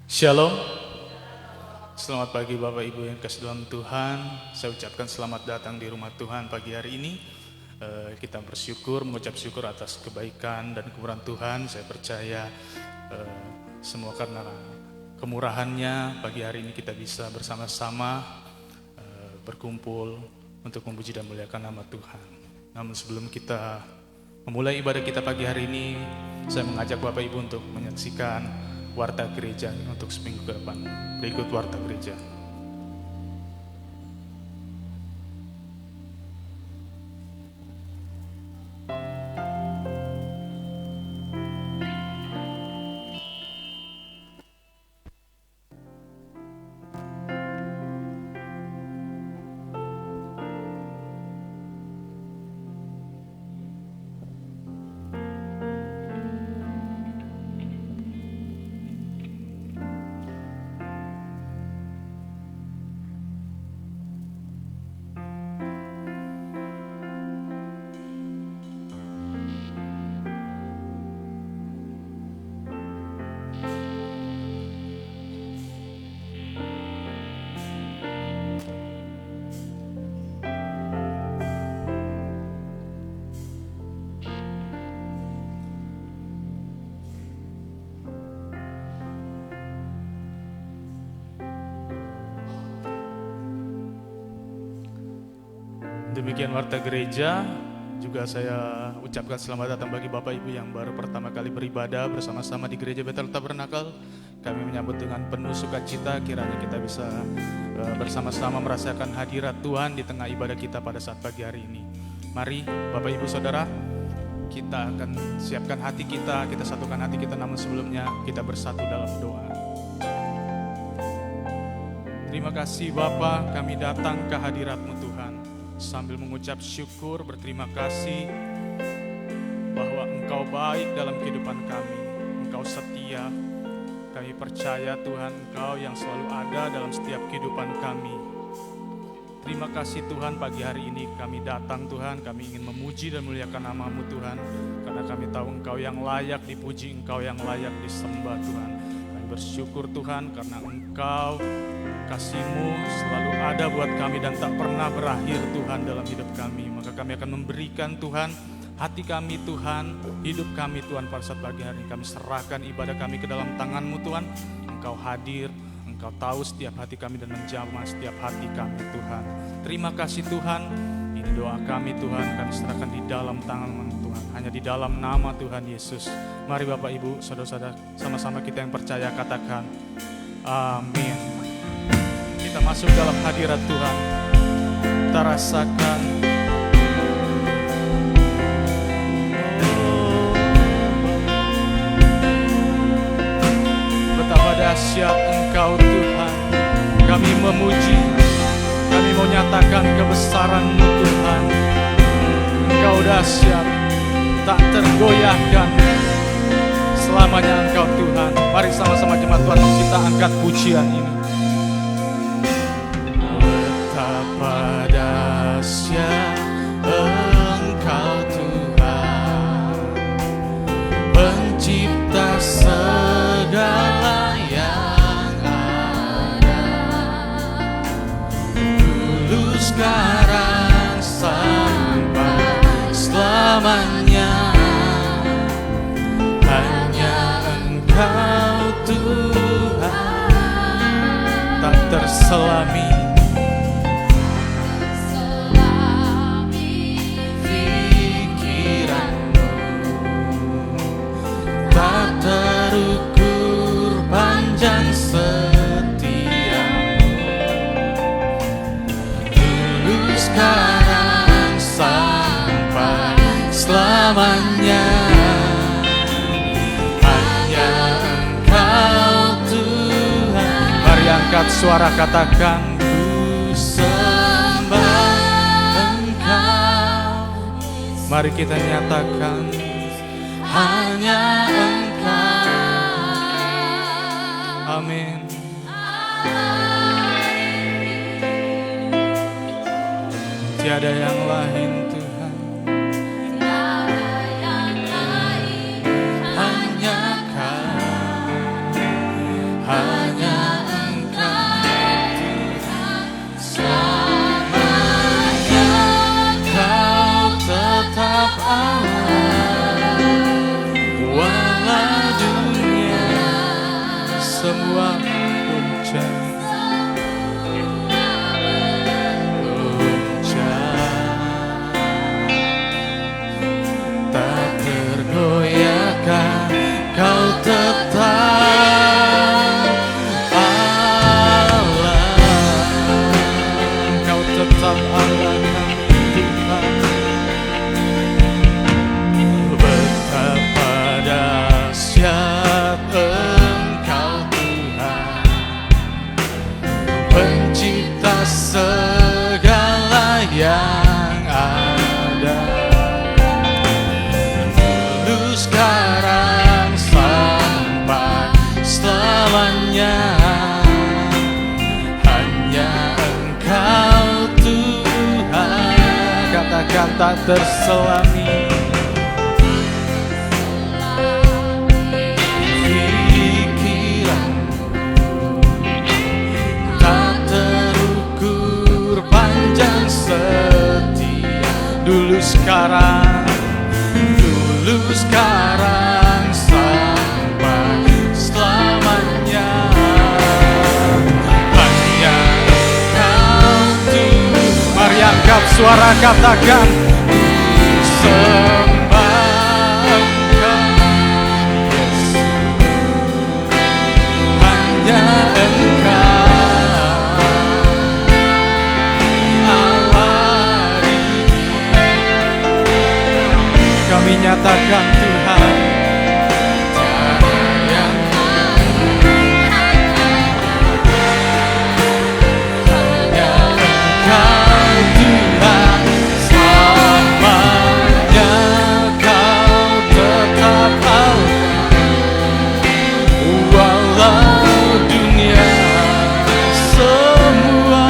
Shalom. Selamat pagi Bapak Ibu yang kasih dalam Tuhan. Saya ucapkan selamat datang di rumah Tuhan pagi hari ini. Kita bersyukur, mengucap syukur atas kebaikan dan kemurahan Tuhan. Saya percaya semua karena kemurahannya pagi hari ini kita bisa bersama-sama berkumpul untuk memuji dan memuliakan nama Tuhan. Namun sebelum kita memulai ibadah kita pagi hari ini, saya mengajak Bapak Ibu untuk menyaksikan Warta Gereja untuk seminggu ke depan. Berikut Warta Gereja. Demikian Warta Gereja. Juga saya ucapkan selamat datang bagi Bapak Ibu yang baru pertama kali beribadah bersama-sama di Gereja Bethel Tabernakel. Kami menyambut dengan penuh sukacita, kiranya kita bisa bersama-sama merasakan hadirat Tuhan di tengah ibadah kita pada saat pagi hari ini. Mari Bapak Ibu Saudara, kita akan siapkan hati kita satukan hati kita, namun sebelumnya kita bersatu dalam doa. Terima kasih Bapa, kami datang ke hadirat-Mu Tuhan sambil mengucap syukur, berterima kasih bahwa Engkau baik dalam kehidupan kami. Engkau setia. Kami percaya Tuhan, Engkau yang selalu ada dalam setiap kehidupan kami. Terima kasih Tuhan, pagi hari ini kami datang Tuhan, kami ingin memuji dan memuliakan nama-Mu Tuhan, karena kami tahu Engkau yang layak dipuji, Engkau yang layak disembah Tuhan. Kami bersyukur Tuhan karena Engkau, kasih-Mu selalu ada buat kami dan tak pernah berakhir Tuhan dalam hidup kami. Maka kami akan memberikan Tuhan hati kami Tuhan, hidup kami Tuhan pada saat pagi hari ini. Kami serahkan ibadah kami ke dalam tangan-Mu Tuhan. Engkau hadir, Engkau tahu setiap hati kami dan menjamah setiap hati kami Tuhan. Terima kasih Tuhan, ini doa kami Tuhan, kami serahkan di dalam tangan-Mu Tuhan. Hanya di dalam nama Tuhan Yesus. Mari Bapak Ibu, saudara-saudara, sama-sama kita yang percaya katakan amin. Kita masuk dalam hadirat Tuhan. Kita rasakan betapa dahsyat Engkau Tuhan. Kami memuji, kami mau nyatakan kebesaran-Mu Tuhan. Engkau dahsyat, tak tergoyahkan. Selamanya Engkau Tuhan. Mari sama-sama jemaat Tuhan kita angkat pujian ini. Betapa dahsyat Engkau Tuhan, pencipta segala yang ada, dulu sekarang sampai selamanya. Hanya Engkau Tuhan, tak terselami terukur panjang setiamu, dulu sekarang sampai selamanya. Hanya Engkau Tuhan. Mari angkat suara katakan, ku sembah Engkau. Mari kita nyatakan, hanya Engkau. Amin. Tiada yang lain Tuhan. Hanya Kau. semua puncak. Tak tergoyahkan, kau tetap Allah. Kau tetap Allah kami Tuhan. Betapa dahsyat Engkau Tuhan, pencipta segala yang ada. Dulu, sekarang, sampai selamanya, hanya Engkau Tuhan. Katakan tak terselami. Dulu sekarang, sampai selamanya, hanya Engkau Tuhan. Mari angkat suara, katakan sembah Engkau Yesus, hanya Engkau. Kami nyatakan Tuhan, tiada yang hanya Engkau Tuhan, selamanya Kau tetap Allah. Walau dunia semua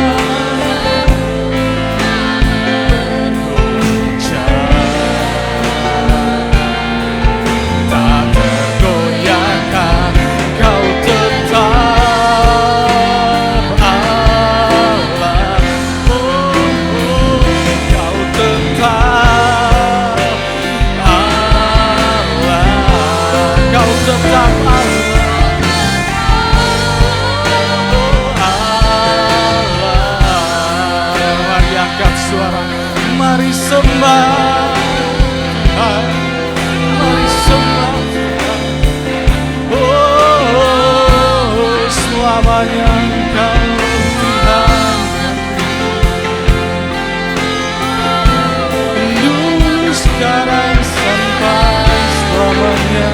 suara, mari sembah Tuhan, mari sembah Tuhan. Oh, selamanya Engkau Tuhan, dulu, sekarang, sampai selamanya.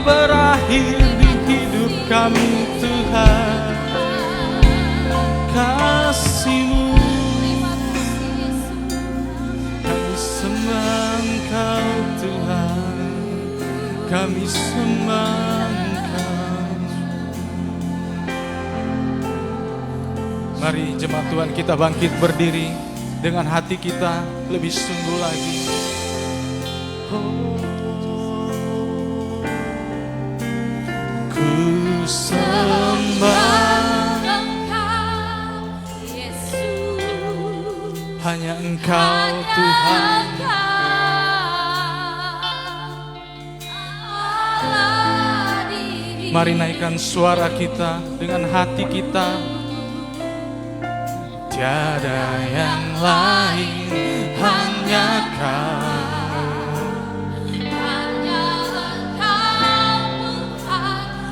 berakhir di hidup kami Tuhan. Kasih-Mu kami sembah Engkau Tuhan. kami sembah Engkau. Mari jemaat Tuhan kita bangkit berdiri dengan hati kita lebih sungguh lagi. Ku sembah Engkau, Yesus. hanya Engkau Tuhan. Mari naikkan suara kita dengan hati kita. Tiada yang lain, hanya Kau.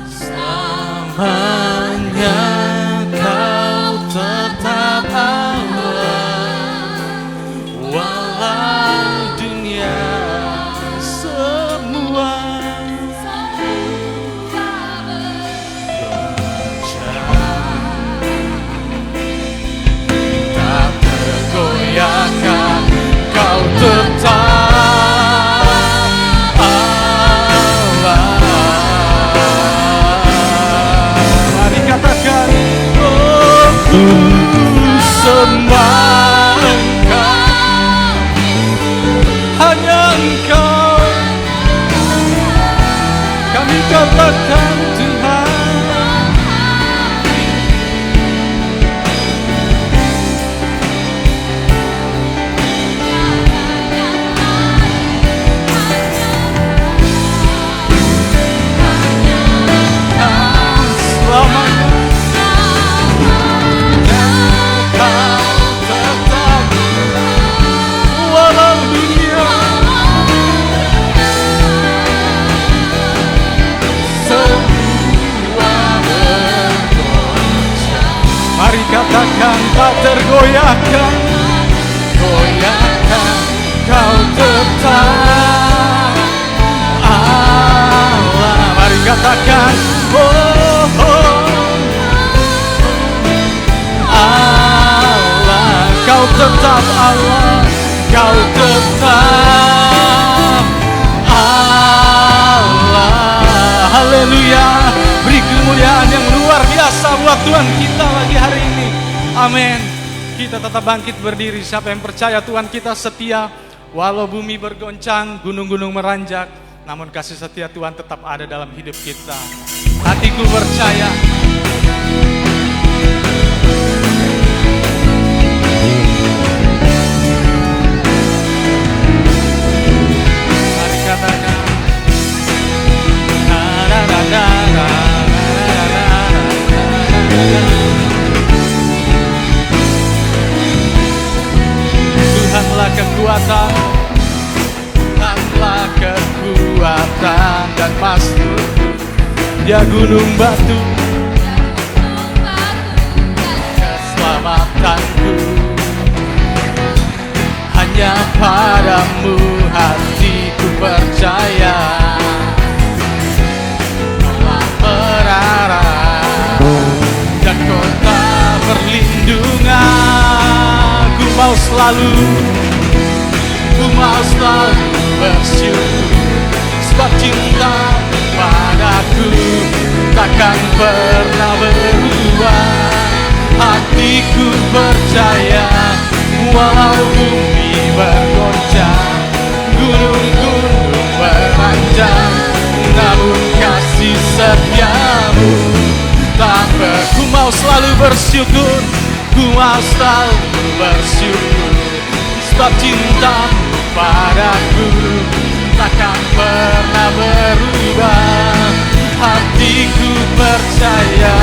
Selamanya Kau tetap Allah, walau dunia semua tak tergoyahkan, Kau tetap Allah. Mari katakan, oh ku sembah Engkau, hanya Engkau. Kami katakan Tuhan, selamanya Kau tetap, walau dunia semua bergoncang. Mari katakan tak tergoyahkan, goyahkan, Kau tetap Allah. Mari katakan, oh, oh Allah, Kau tetap Allah, Kau tetap Allah. Haleluya. Beri kemuliaan yang luar biasa buat Tuhan kita lagi hari ini. Amin. Kita tetap bangkit berdiri. Siapa yang percaya Tuhan kita setia, walau bumi bergoncang, gunung-gunung meranjak, namun kasih setia Tuhan tetap ada dalam hidup kita. Hatiku percaya. Mari katakan, Tuhanlah kekuatan, Tuhanlah kekuatan dan pasti Dia gunung batu, keselamatanku. Hanya padamu hatiku percaya, Allah berharap dan kota perlindungan. Ku mau selalu bersyukur, sebab cinta padaku takkan pernah berubah. Hatiku percaya, walau bumi bergoncang, gunung-gunung beranjak, namun kasih setiamu tak ber. Ku mau selalu bersyukur, ku mau selalu bersyukur, sebab cinta padaku takkan pernah berubah. Hatiku percaya,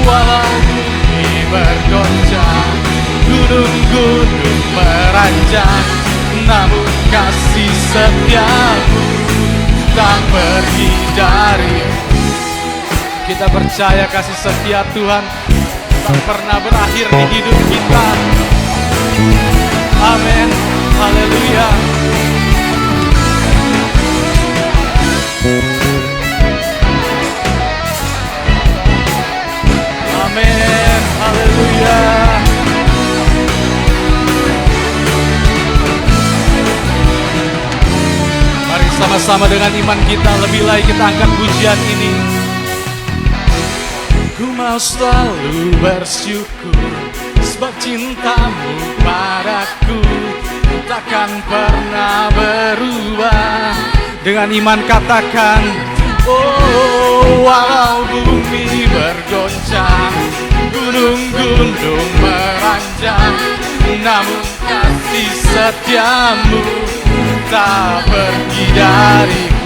walau bumi bergoncang, gunung-gunung meranjak, namun kasih setiamu tak pergi dari. Kita percaya kasih setia Tuhan tak pernah berakhir di hidup kita. Amin. Haleluya. Amin. Haleluya. Mari Sama-sama dengan iman kita lebih lagi kita angkat pujian ini. Ku mau selalu bersyukur sebab cintamu padaku takkan pernah berubah. Dengan iman katakan, oh walau bumi bergoncang, gunung-gunung meranjang, namun kasih setiamu tak pergi dariku.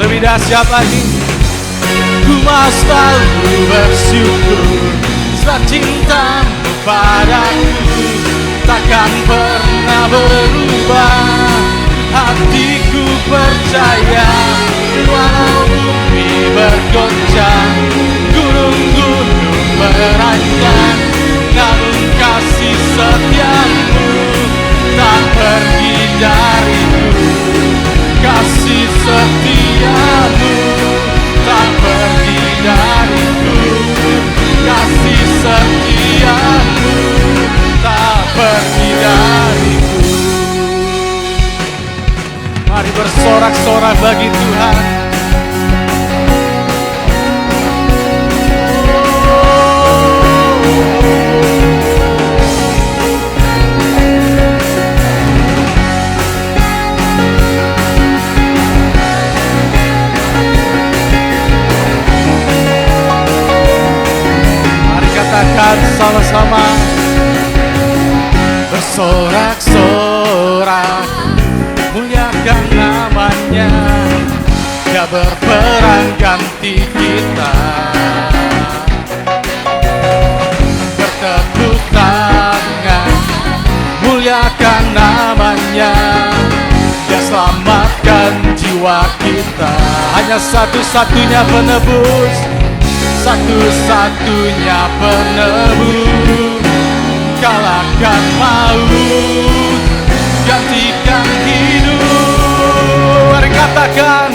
Lebih dahsyat lagi, ku mau selalu bersyukur sebab cintamu padaku takkan pernah berubah. Hatiku percaya walau bumi bergoncang, gunung-gunung meranjang, namun kasih setiamu tak pergi dariku. Kasih setiamu tak pergi dariku. Kasih setiamu tak pergi dariku. Mari bersorak-sorak bagi Tuhan. Mari katakan sama-sama, bersorak-sorak, muliakan namanya, Dia berperang ganti kita. Bertepuk tangan, muliakan namanya, Dia selamatkan jiwa kita. Hanya satu-satunya penebus, satu-satunya penebus. Kalahkan maut, gantikan hidup. Mari katakan,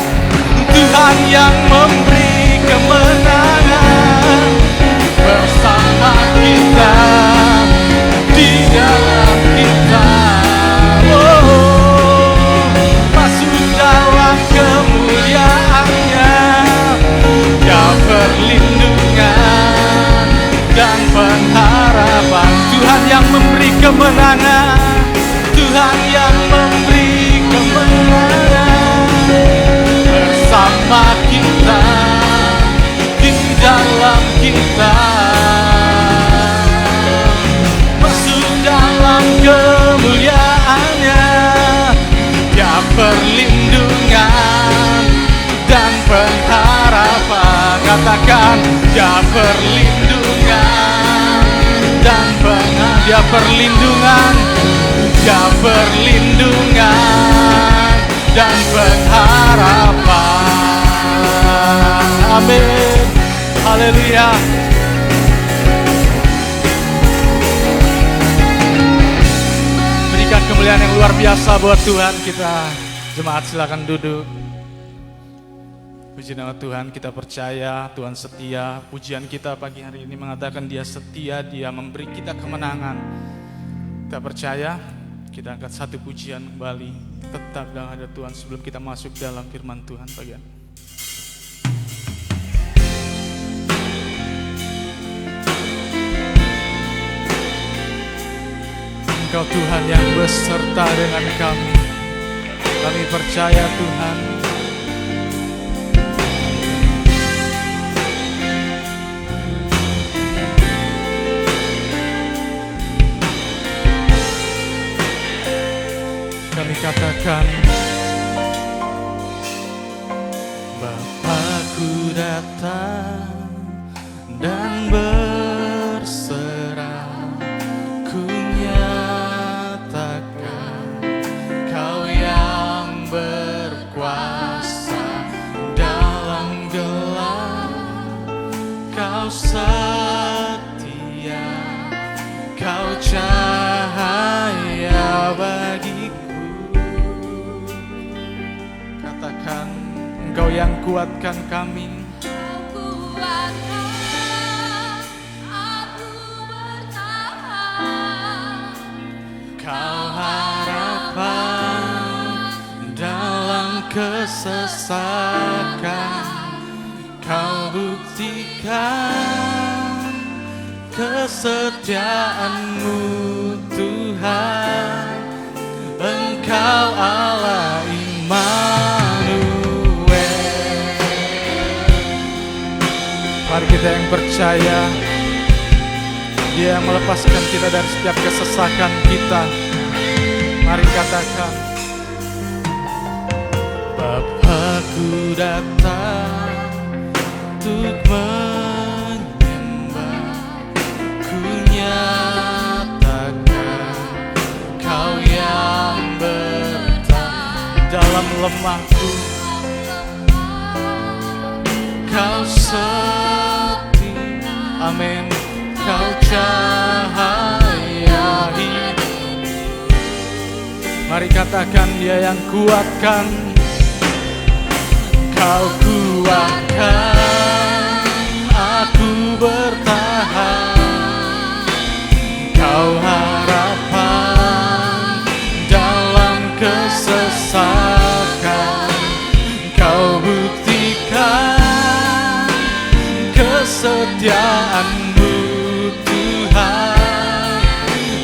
Tuhan yang memberi kemenangan bersama kita, di dalam kita. Oh, masuk dalam kemuliaannya, Dia perlindungan dan pengharapan. Tuhan yang memberi kemenangan, Tuhan yang memberi kemenangan bersama kita, di dalam kita. Masuk dalam kemuliaannya, Dia perlindungan dan pengharapan. Katakan, Dia perlindungan dan pengharapan. Dia perlindungan, Dia perlindungan dan pengharapan. Amin. Haleluya. Berikan kemuliaan yang luar biasa buat Tuhan kita. Jemaat silakan duduk. Puji nama Tuhan, kita percaya Tuhan setia. Pujian kita pagi hari ini mengatakan Dia setia, Dia memberi kita kemenangan. Kita percaya, kita angkat satu pujian kembali. Tetap dalam hadirat Tuhan sebelum kita masuk dalam firman Tuhan pagi hari. Engkau Tuhan yang beserta dengan kami. Kami percaya Tuhan. Kami katakan, Bapakku datang dan berserah, ku nyatakan Kau yang berkuasa dalam gelap. Kau setia, Kau cahaya bagiku. Katakan, Engkau yang kuatkan kami. Kau harapan dan kesesakan, Kau buktikan kesetiaan-Mu Tuhan. Engkau Allah Immanuel. Mari kita yang percaya, Dia yang melepaskan kita dari setiap kesesakan kita. Mari katakan, Bapakku datang untuk menyembah, ku nyatakan Kau yang bertahan dalam lemahku. Kau setia, amin, Kau cahaya hidup. Mari katakan, Dia yang kuatkan, Kau kuatkan aku bertahan. Kau harapan dalam kesesakan, Kau buktikan kesetiaan-Mu Tuhan.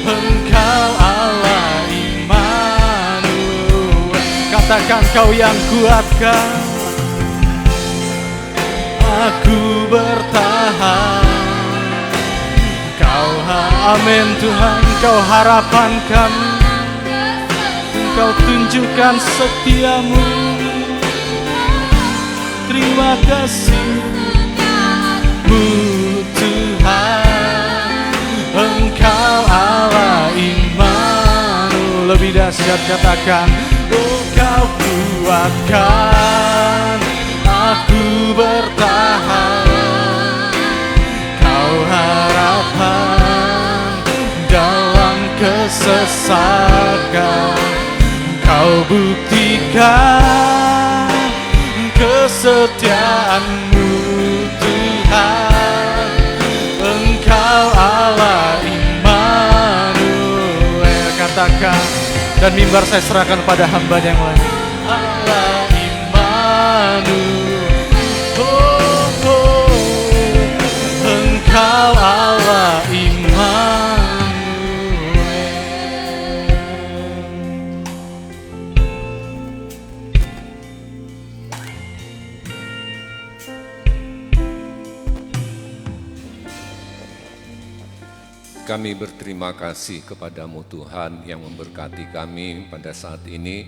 Engkau Allah Immanuel. Katakan, Kau yang kuatkan aku bertahan. Kau amin Tuhan, Kau harapan kami. Engkau tunjukkan setia-Mu. Terima kasih-Mu Tuhan. Engkau Allah Immanuel. Lebih dahsyat katakan, oh Kau kuatkan aku bertahan. Kau harapan dalam kesesakan, Kau buktikan kesetiaan-Mu Tuhan. Engkau Allah Immanuel. Katakan, dan mimbar saya serahkan pada hamba yang lain. Allah Immanuel. Engkau Allah Immanuel. Kami berterima kasih kepada-Mu Tuhan yang memberkati kami pada saat ini.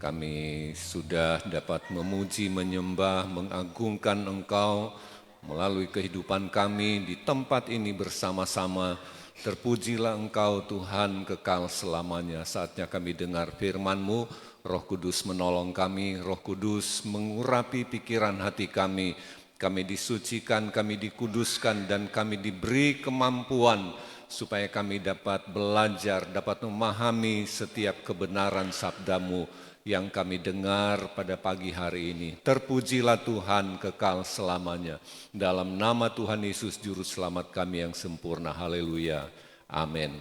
Kami sudah dapat memuji, menyembah, mengagungkan Engkau melalui kehidupan kami di tempat ini bersama-sama. Terpujilah Engkau Tuhan kekal selamanya. Saatnya kami dengar firman-Mu, Roh Kudus menolong kami, Roh Kudus mengurapi pikiran hati kami. Kami disucikan, kami dikuduskan, dan kami diberi kemampuan supaya kami dapat belajar, dapat memahami setiap kebenaran sabda-Mu yang kami dengar pada pagi hari ini. Terpujilah Tuhan kekal selamanya. Dalam nama Tuhan Yesus Juru Selamat kami yang sempurna. Haleluya. Amin.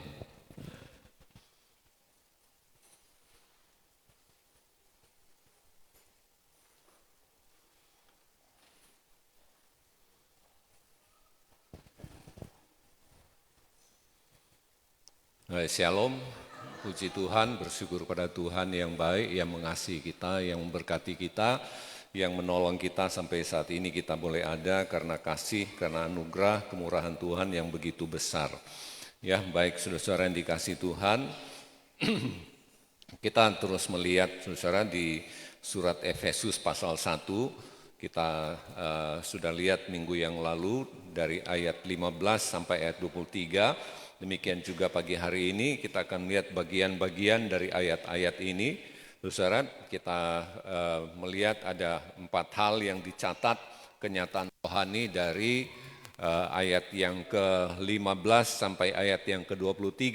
Shalom. Puji Tuhan, bersyukur pada Tuhan yang baik, yang mengasihi kita, yang memberkati kita, yang menolong kita sampai saat ini kita boleh ada karena kasih, karena anugerah, kemurahan Tuhan yang begitu besar. Ya, baik saudara-saudara yang dikasihi Tuhan, kita terus melihat saudara di surat Efesus pasal 1, kita sudah lihat minggu yang lalu dari ayat 15 sampai ayat 23. Demikian juga pagi hari ini kita akan melihat bagian-bagian dari ayat-ayat ini. Saudara, kita melihat ada 4 hal yang dicatat kenyataan rohani dari ayat yang ke-15 sampai ayat yang ke-23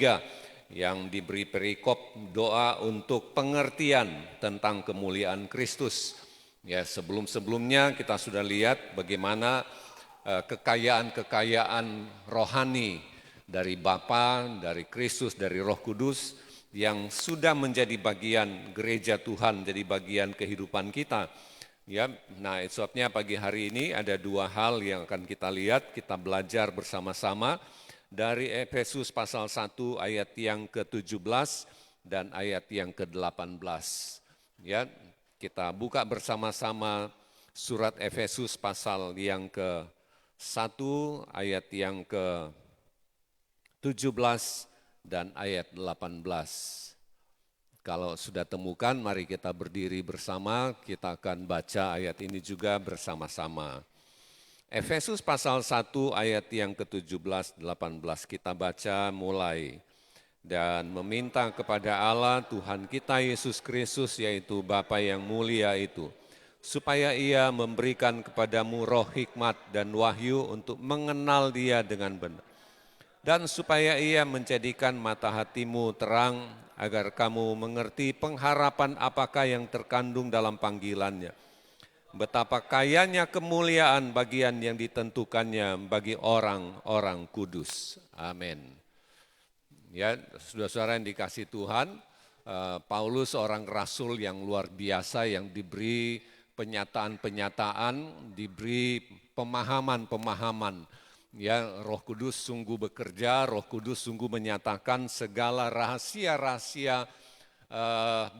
yang diberi perikop doa untuk pengertian tentang kemuliaan Kristus. Ya, sebelum-sebelumnya kita sudah lihat bagaimana kekayaan-kekayaan rohani dari Bapa, dari Kristus, dari Roh Kudus yang sudah menjadi bagian gereja Tuhan, jadi bagian kehidupan kita. Ya, nah sebabnya pagi hari ini ada dua hal yang akan kita lihat, kita belajar bersama-sama dari Efesus pasal 1 ayat yang ke-17 dan ayat yang ke-18. Ya, kita buka bersama-sama surat Efesus pasal yang ke-1 ayat yang ke-17 dan ayat 18. Kalau sudah temukan, mari kita berdiri bersama, kita akan baca ayat ini juga bersama-sama. Efesus pasal 1 ayat yang ke-17, 18 kita baca mulai. Dan meminta kepada Allah Tuhan kita Yesus Kristus yaitu Bapa yang mulia itu, supaya Ia memberikan kepadamu roh hikmat dan wahyu untuk mengenal Dia dengan benar. Dan supaya Ia menjadikan mata hatimu terang, agar kamu mengerti pengharapan apakah yang terkandung dalam panggilannya. Betapa kayanya kemuliaan bagian yang ditentukannya bagi orang-orang kudus. Amin. Ya, saudara-saudara yang dikasih Tuhan, Paulus seorang rasul yang luar biasa yang diberi penyataan-penyataan, diberi pemahaman-pemahaman. Ya, Roh Kudus sungguh bekerja, Roh Kudus sungguh menyatakan segala rahasia-rahasia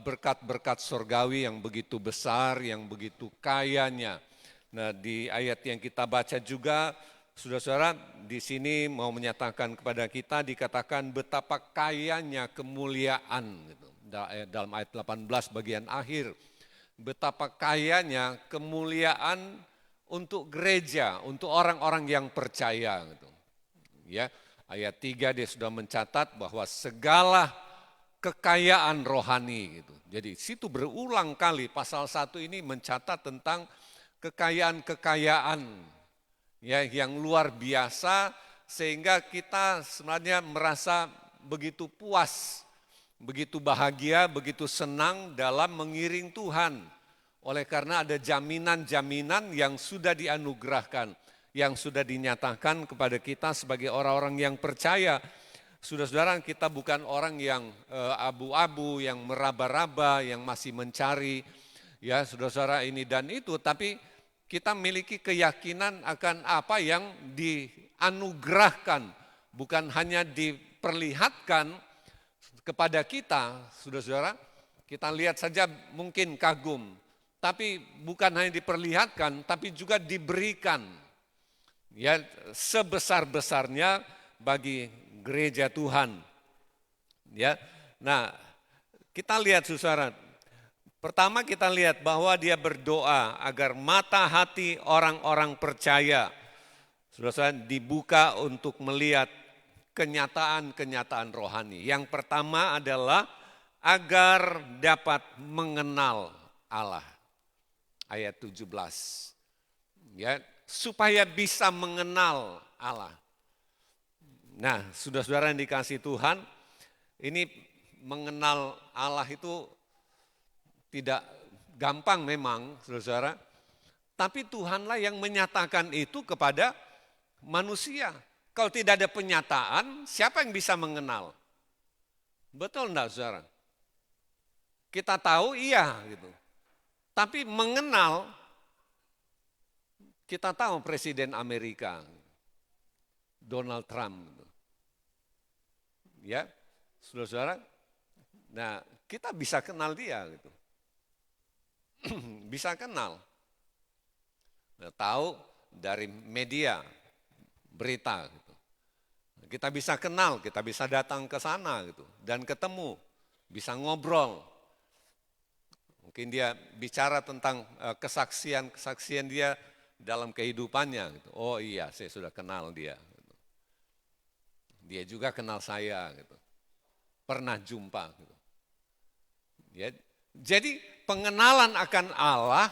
berkat-berkat surgawi yang begitu besar, yang begitu kayanya. Nah, di ayat yang kita baca juga, saudara-saudara, di sini mau menyatakan kepada kita, dikatakan betapa kayanya kemuliaan, gitu. Dalam ayat 18 bagian akhir, betapa kayanya kemuliaan untuk gereja, untuk orang-orang yang percaya. Gitu. Ya, ayat 3 dia sudah mencatat bahwa segala kekayaan rohani. Gitu. Jadi situ berulang kali pasal 1 ini mencatat tentang kekayaan-kekayaan ya, yang luar biasa sehingga kita sebenarnya merasa begitu puas, begitu bahagia, begitu senang dalam mengiring Tuhan. Oleh karena ada jaminan-jaminan yang sudah dianugerahkan, yang sudah dinyatakan kepada kita sebagai orang-orang yang percaya. Saudara-saudara, kita bukan orang yang abu-abu, yang meraba-raba, yang masih mencari ya saudara-saudara ini dan itu, tapi kita memiliki keyakinan akan apa yang dianugerahkan, bukan hanya diperlihatkan kepada kita, saudara-saudara. Kita lihat saja mungkin kagum, tapi bukan hanya diperlihatkan, tapi juga diberikan. Ya, sebesar-besarnya bagi gereja Tuhan. Ya. Nah, kita lihat saudara. Pertama kita lihat bahwa dia berdoa agar mata hati orang-orang percaya saudara dibuka untuk melihat kenyataan-kenyataan rohani. Yang pertama adalah agar dapat mengenal Allah. Ayat 17. Ya, supaya bisa mengenal Allah. Nah, saudara-saudara yang dikasih Tuhan, ini mengenal Allah itu tidak gampang memang, saudara-saudara. Tapi Tuhanlah yang menyatakan itu kepada manusia. Kalau tidak ada penyataan, siapa yang bisa mengenal? Betul enggak, saudara? Kita tahu iya gitu. Tapi mengenal, kita tahu Presiden Amerika, Donald Trump. Ya, saudara-saudara, nah kita bisa kenal dia gitu. Bisa kenal. Nah, tahu dari media, berita gitu. Kita bisa kenal, kita bisa datang ke sana gitu dan ketemu, bisa ngobrol. Mungkin dia bicara tentang kesaksian dia dalam kehidupannya. Gitu. Oh iya, saya sudah kenal dia. Gitu. Dia juga kenal saya. Gitu. Pernah jumpa. Gitu. Ya, jadi pengenalan akan Allah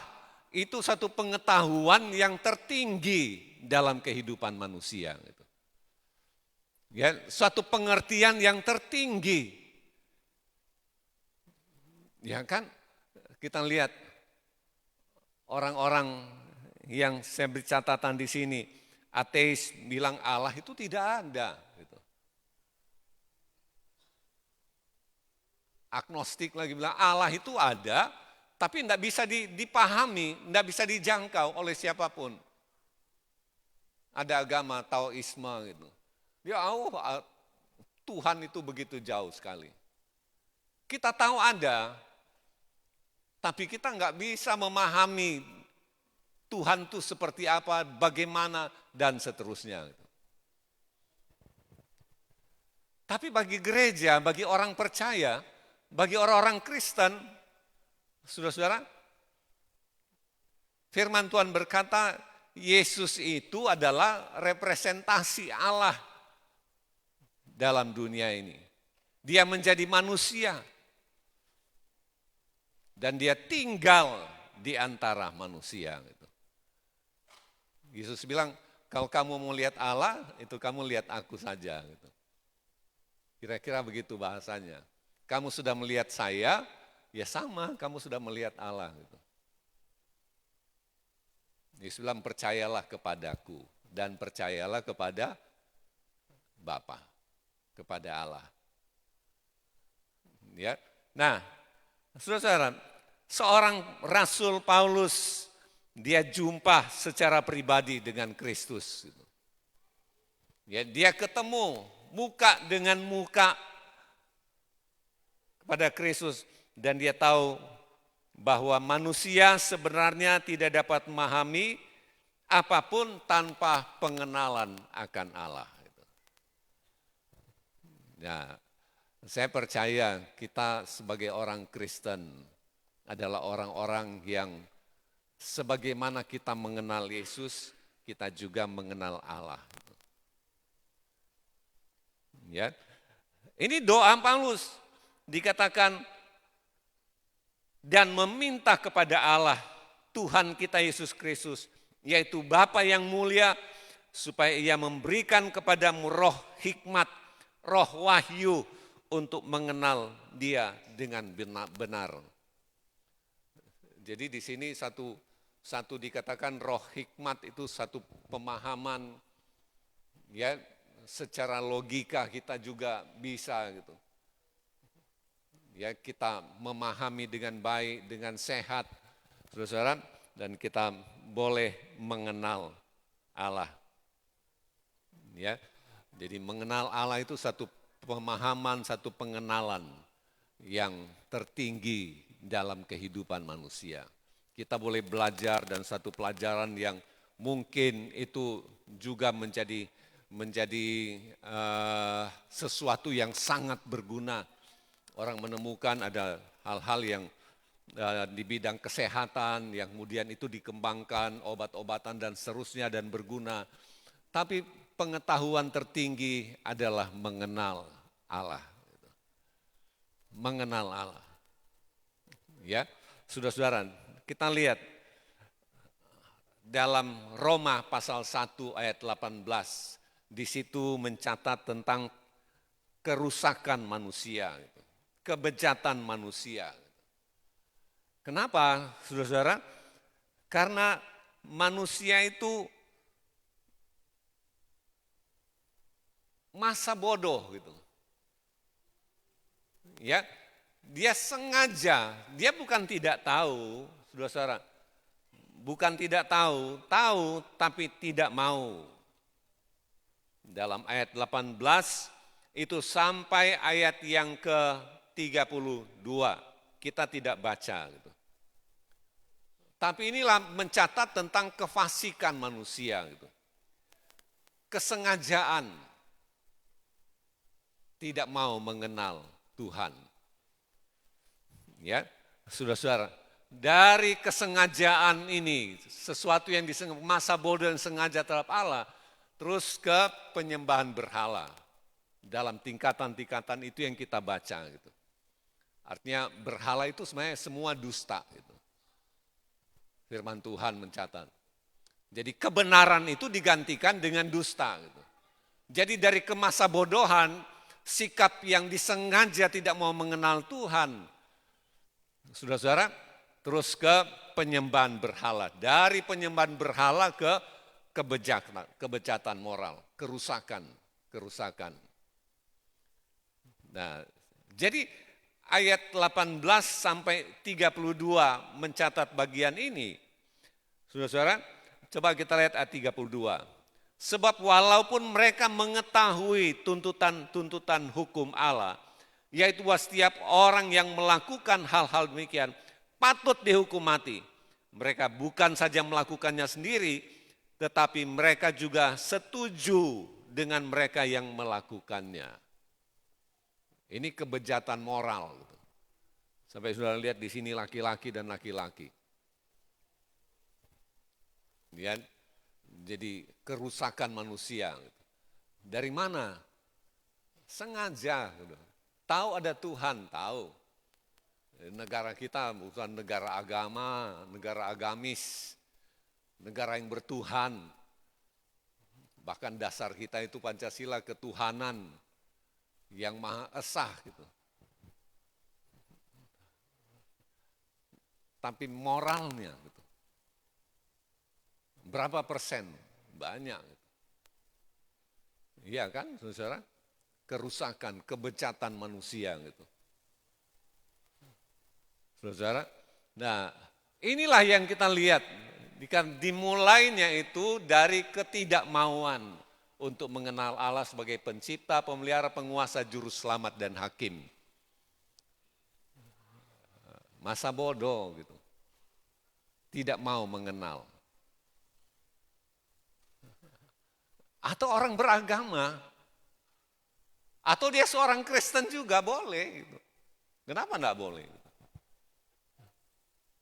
itu satu pengetahuan yang tertinggi dalam kehidupan manusia. Gitu. Ya, suatu pengertian yang tertinggi. Ya kan? Kita lihat orang-orang yang saya beri catatan di sini, ateis bilang Allah itu tidak ada. Gitu. agnostik lagi bilang Allah itu ada, tapi tidak bisa dipahami, tidak bisa dijangkau oleh siapapun. Ada agama Taoisme gitu. Tuhan itu begitu jauh sekali. Kita tahu ada, tapi kita nggak bisa memahami Tuhan itu seperti apa, bagaimana, dan seterusnya. Tapi bagi gereja, bagi orang percaya, bagi orang-orang Kristen, saudara-saudara, firman Tuhan berkata, Yesus itu adalah representasi Allah dalam dunia ini. Dia menjadi manusia. Dan dia tinggal di antara manusia. Yesus bilang, kalau kamu mau lihat Allah, itu kamu lihat aku saja. Kira-kira begitu bahasanya. Kamu sudah melihat saya, ya sama, kamu sudah melihat Allah. Yesus bilang, percayalah kepadaku dan percayalah kepada Bapa, kepada Allah. Ya. Nah, saudara, seorang Rasul Paulus, dia jumpa secara pribadi dengan Kristus. Ya, dia ketemu muka dengan muka kepada Kristus dan dia tahu bahwa manusia sebenarnya tidak dapat memahami apapun tanpa pengenalan akan Allah. Nah, saya percaya kita sebagai orang Kristen adalah orang-orang yang sebagaimana kita mengenal Yesus, kita juga mengenal Allah. Ya. Ini doa Paulus dikatakan dan meminta kepada Allah Tuhan kita Yesus Kristus, yaitu Bapa yang mulia, supaya Ia memberikan kepadamu roh hikmat, roh wahyu untuk mengenal Dia dengan benar. Jadi di sini satu dikatakan roh hikmat itu satu pemahaman, ya secara logika kita juga bisa gitu. Ya kita memahami dengan baik, dengan sehat, saudara, dan kita boleh mengenal Allah. Ya, jadi mengenal Allah itu satu pemahaman, satu pengenalan yang tertinggi dalam kehidupan manusia. Kita boleh belajar dan satu pelajaran yang mungkin itu juga menjadi sesuatu yang sangat berguna. Orang menemukan ada hal-hal yang di bidang kesehatan yang kemudian itu dikembangkan, obat-obatan dan seterusnya dan berguna. Tapi pengetahuan tertinggi adalah mengenal Allah. Mengenal Allah. Ya, saudara-saudara, kita lihat dalam Roma pasal 1 ayat 18, di situ mencatat tentang kerusakan manusia, kebejatan manusia. Kenapa, saudara-saudara? Karena manusia itu masa bodoh gitu. Ya, dia sengaja, dia bukan tidak tahu, saudara-saudara. Bukan tidak tahu, tahu tapi tidak mau. Dalam ayat 18 itu sampai ayat yang ke-32, kita tidak baca gitu. Tapi inilah mencatat tentang kefasikan manusia gitu. Kesengajaan tidak mau mengenal Tuhan. Ya, saudara-saudara, dari kesengajaan ini, sesuatu yang disengaja, masa bodoh yang sengaja terhadap Allah, terus ke penyembahan berhala. Dalam tingkatan-tingkatan itu yang kita baca gitu. Artinya berhala itu sebenarnya semua dusta gitu. Firman Tuhan mencatat. Jadi kebenaran itu digantikan dengan dusta gitu. Jadi dari kemasa bodohan, sikap yang disengaja tidak mau mengenal Tuhan, saudara-saudara, terus ke penyembahan berhala. Dari penyembahan berhala ke kebejatan moral, kerusakan. Nah, jadi ayat 18 sampai 32 mencatat bagian ini. Saudara-saudara, coba kita lihat ayat 32. Sebab walaupun mereka mengetahui tuntutan hukum Allah, yaitu bahwa setiap orang yang melakukan hal-hal demikian patut dihukum mati. Mereka bukan saja melakukannya sendiri, tetapi mereka juga setuju dengan mereka yang melakukannya. Ini kebejatan moral. Sampai sudah lihat di sini laki-laki dan laki-laki. Ya, jadi kerusakan manusia. Dari mana? Sengaja. Tahu ada Tuhan, tahu. Negara kita bukan negara agama, negara agamis. Negara yang bertuhan. Bahkan dasar kita itu Pancasila, ketuhanan yang Maha Esa gitu. Tapi moralnya gitu. Berapa persen? Banyak. Gitu. Iya kan, saudara? Kerusakan, kebejatan manusia gitu. Saudara, nah inilah yang kita lihat. Dimulainya itu dari ketidakmauan untuk mengenal Allah sebagai pencipta, pemelihara, penguasa, juru selamat, dan hakim. Masa bodoh gitu. Tidak mau mengenal. Atau orang beragama, atau dia seorang Kristen juga boleh. Gitu. Kenapa enggak boleh?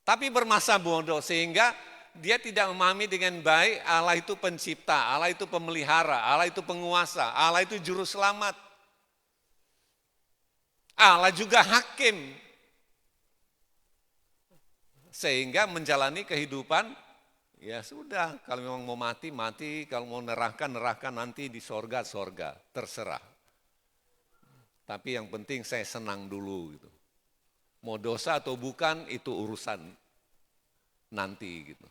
Tapi bermasa bodoh sehingga dia tidak memahami dengan baik Allah itu pencipta, Allah itu pemelihara, Allah itu penguasa, Allah itu juru selamat. Allah juga hakim. Sehingga menjalani kehidupan, ya sudah, kalau memang mau mati, mati, kalau mau neraka, nanti di sorga, terserah. Tapi yang penting saya senang dulu gitu. Mau dosa atau bukan itu urusan nanti gitu.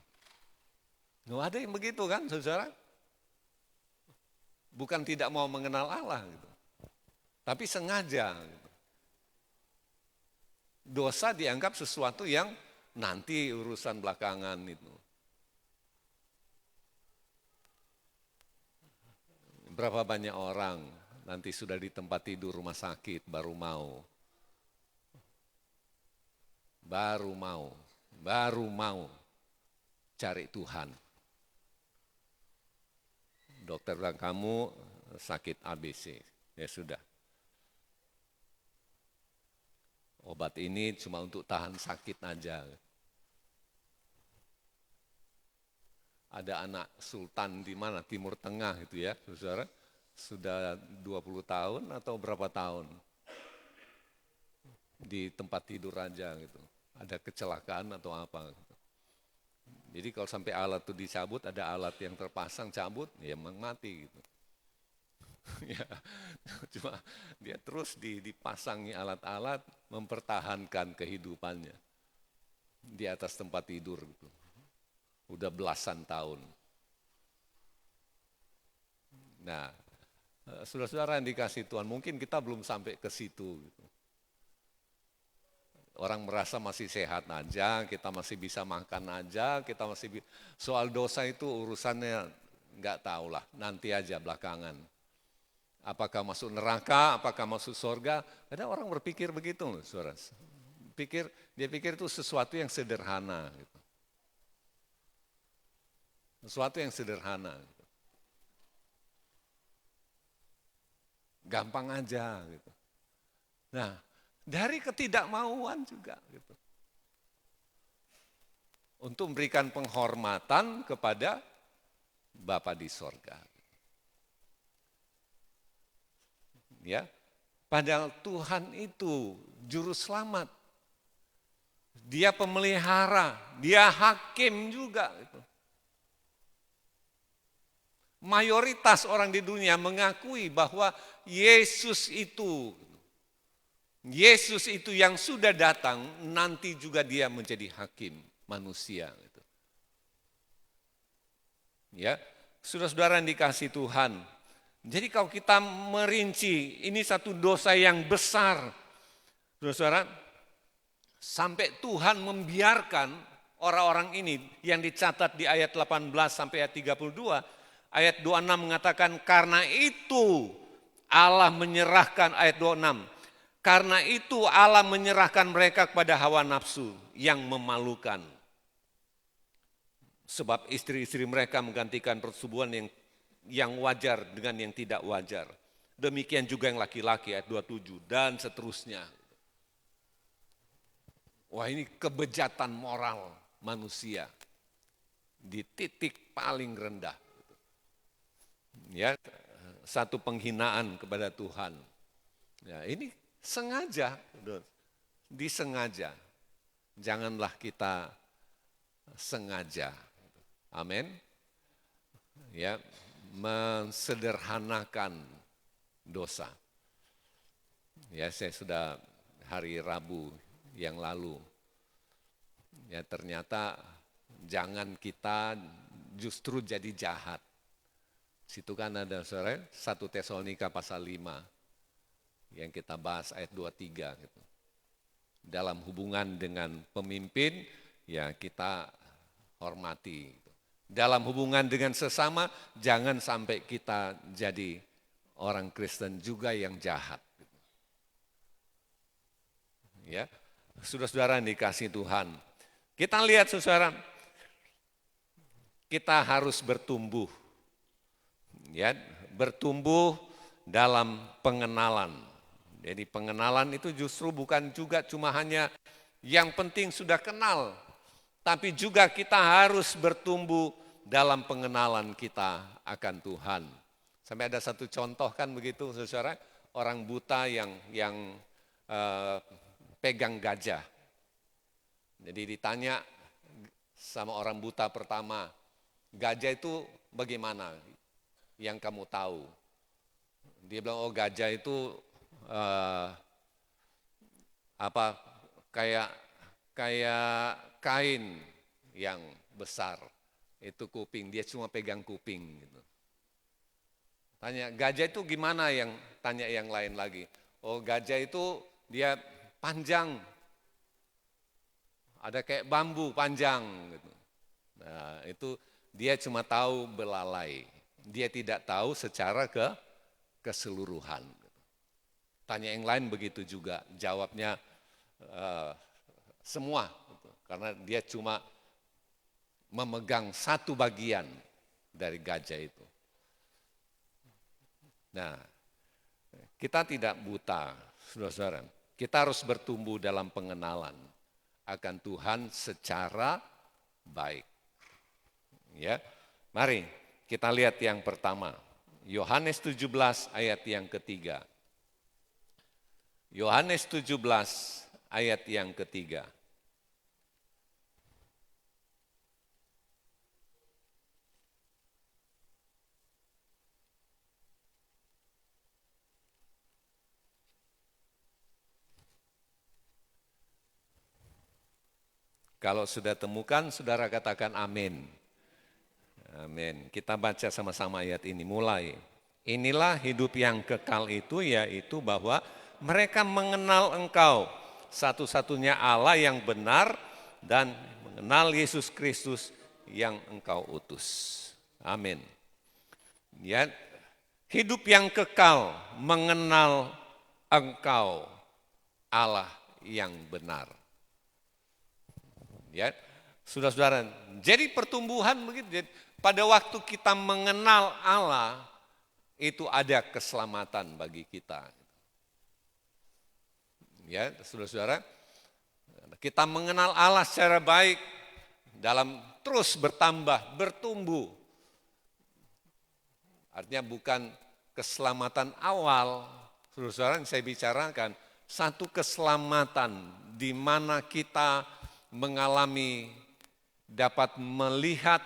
Nggak ada yang begitu kan saudara? Bukan tidak mau mengenal Allah gitu. Tapi sengaja gitu. Dosa dianggap sesuatu yang nanti urusan belakangan itu. Berapa banyak orang nanti sudah di tempat tidur rumah sakit baru mau cari Tuhan. Dokter bilang kamu sakit ABC, ya sudah. Obat ini cuma untuk tahan sakit aja. Ada anak sultan di mana Timur Tengah itu ya, saudara, sudah 20 tahun atau berapa tahun di tempat tidur aja gitu. Ada kecelakaan atau apa gitu. Jadi kalau sampai alat itu dicabut, ada alat yang terpasang cabut, ya memang mati gitu. Ya, cuma dia terus dipasangi alat-alat mempertahankan kehidupannya di atas tempat tidur gitu. Udah belasan tahun. Nah, saudara-saudara yang dikasih Tuhan, mungkin kita belum sampai ke situ gitu. Orang merasa masih sehat aja, kita masih bisa makan aja, kita masih soal dosa itu urusannya nggak tahu lah, nanti aja belakangan. Apakah masuk neraka, apakah masuk surga? Ada orang berpikir begitu, saudara. Dia pikir itu sesuatu yang sederhana. Gitu. Sesuatu yang sederhana. Gitu. Gampang aja. Gitu. Nah, dari ketidakmauan juga gitu. Untuk memberikan penghormatan kepada Bapa di sorga. Ya, padahal Tuhan itu juru selamat. Dia pemelihara, dia hakim juga gitu. Mayoritas orang di dunia mengakui bahwa Yesus itu yang sudah datang, nanti juga dia menjadi hakim manusia. Ya, saudara-saudara yang dikasih Tuhan. Jadi kalau kita merinci, ini satu dosa yang besar. Saudara, sampai Tuhan membiarkan orang-orang ini yang dicatat di ayat 18 sampai ayat 32, ayat 26 mengatakan karena itu Allah menyerahkan, ayat 26, karena itu Allah menyerahkan mereka kepada hawa nafsu yang memalukan. Sebab istri-istri mereka menggantikan persetubuhan yang wajar dengan yang tidak wajar. Demikian juga yang laki-laki, ayat 27, dan seterusnya. Wah, ini kebejatan moral manusia di titik paling rendah. Ya, satu penghinaan kepada Tuhan. Ya, ini sengaja, disengaja. Janganlah kita sengaja. Amin. Ya, mensederhanakan dosa. Ya, saya sudah hari Rabu yang lalu, ya ternyata jangan kita justru jadi jahat. Situ kan ada saudara 1 Tesalonika pasal 5 yang kita bahas ayat 23 gitu. Dalam hubungan dengan pemimpin ya kita hormati. Dalam hubungan dengan sesama jangan sampai kita jadi orang Kristen juga yang jahat. Ya. Saudara-saudara yang dikasihi Tuhan, kita lihat saudara, kita harus bertumbuh, ya, bertumbuh dalam pengenalan. Jadi pengenalan itu justru bukan juga cuma hanya yang penting sudah kenal, tapi juga kita harus bertumbuh dalam pengenalan kita akan Tuhan. Sampai ada satu contoh kan begitu saudara, orang buta yang pegang gajah. Jadi ditanya sama orang buta pertama, gajah itu bagaimana yang kamu tahu? Dia bilang, oh gajah itu kayak kain yang besar. Itu kuping, dia cuma pegang kuping gitu. Tanya, gajah itu gimana tanya yang lain lagi. Oh gajah itu dia panjang, ada kayak bambu panjang gitu. Nah itu dia cuma tahu belalai, dia tidak tahu secara keseluruhan. Tanya yang lain begitu juga, jawabnya semua, gitu. Karena dia cuma memegang satu bagian dari gajah itu. Nah, kita tidak buta, saudara-saudara. Kita harus bertumbuh dalam pengenalan akan Tuhan secara baik. Ya, mari kita lihat yang pertama. Yohanes 17 ayat yang ketiga. Yohanes 17 ayat yang ketiga. Kalau sudah temukan, saudara katakan amin. Amin. Kita baca sama-sama ayat ini, mulai. Inilah hidup yang kekal itu, yaitu bahwa mereka mengenal Engkau, satu-satunya Allah yang benar, dan mengenal Yesus Kristus yang Engkau utus. Amin. Ya, hidup yang kekal, mengenal Engkau, Allah yang benar. Ya, saudara-saudara, jadi pertumbuhan begitu. Pada waktu kita mengenal Allah, itu ada keselamatan bagi kita. Ya, saudara-saudara, kita mengenal Allah secara baik dalam terus bertambah, bertumbuh. Artinya bukan keselamatan awal, saudara-saudara yang saya bicarakan, satu keselamatan di mana kita mengalami, dapat melihat,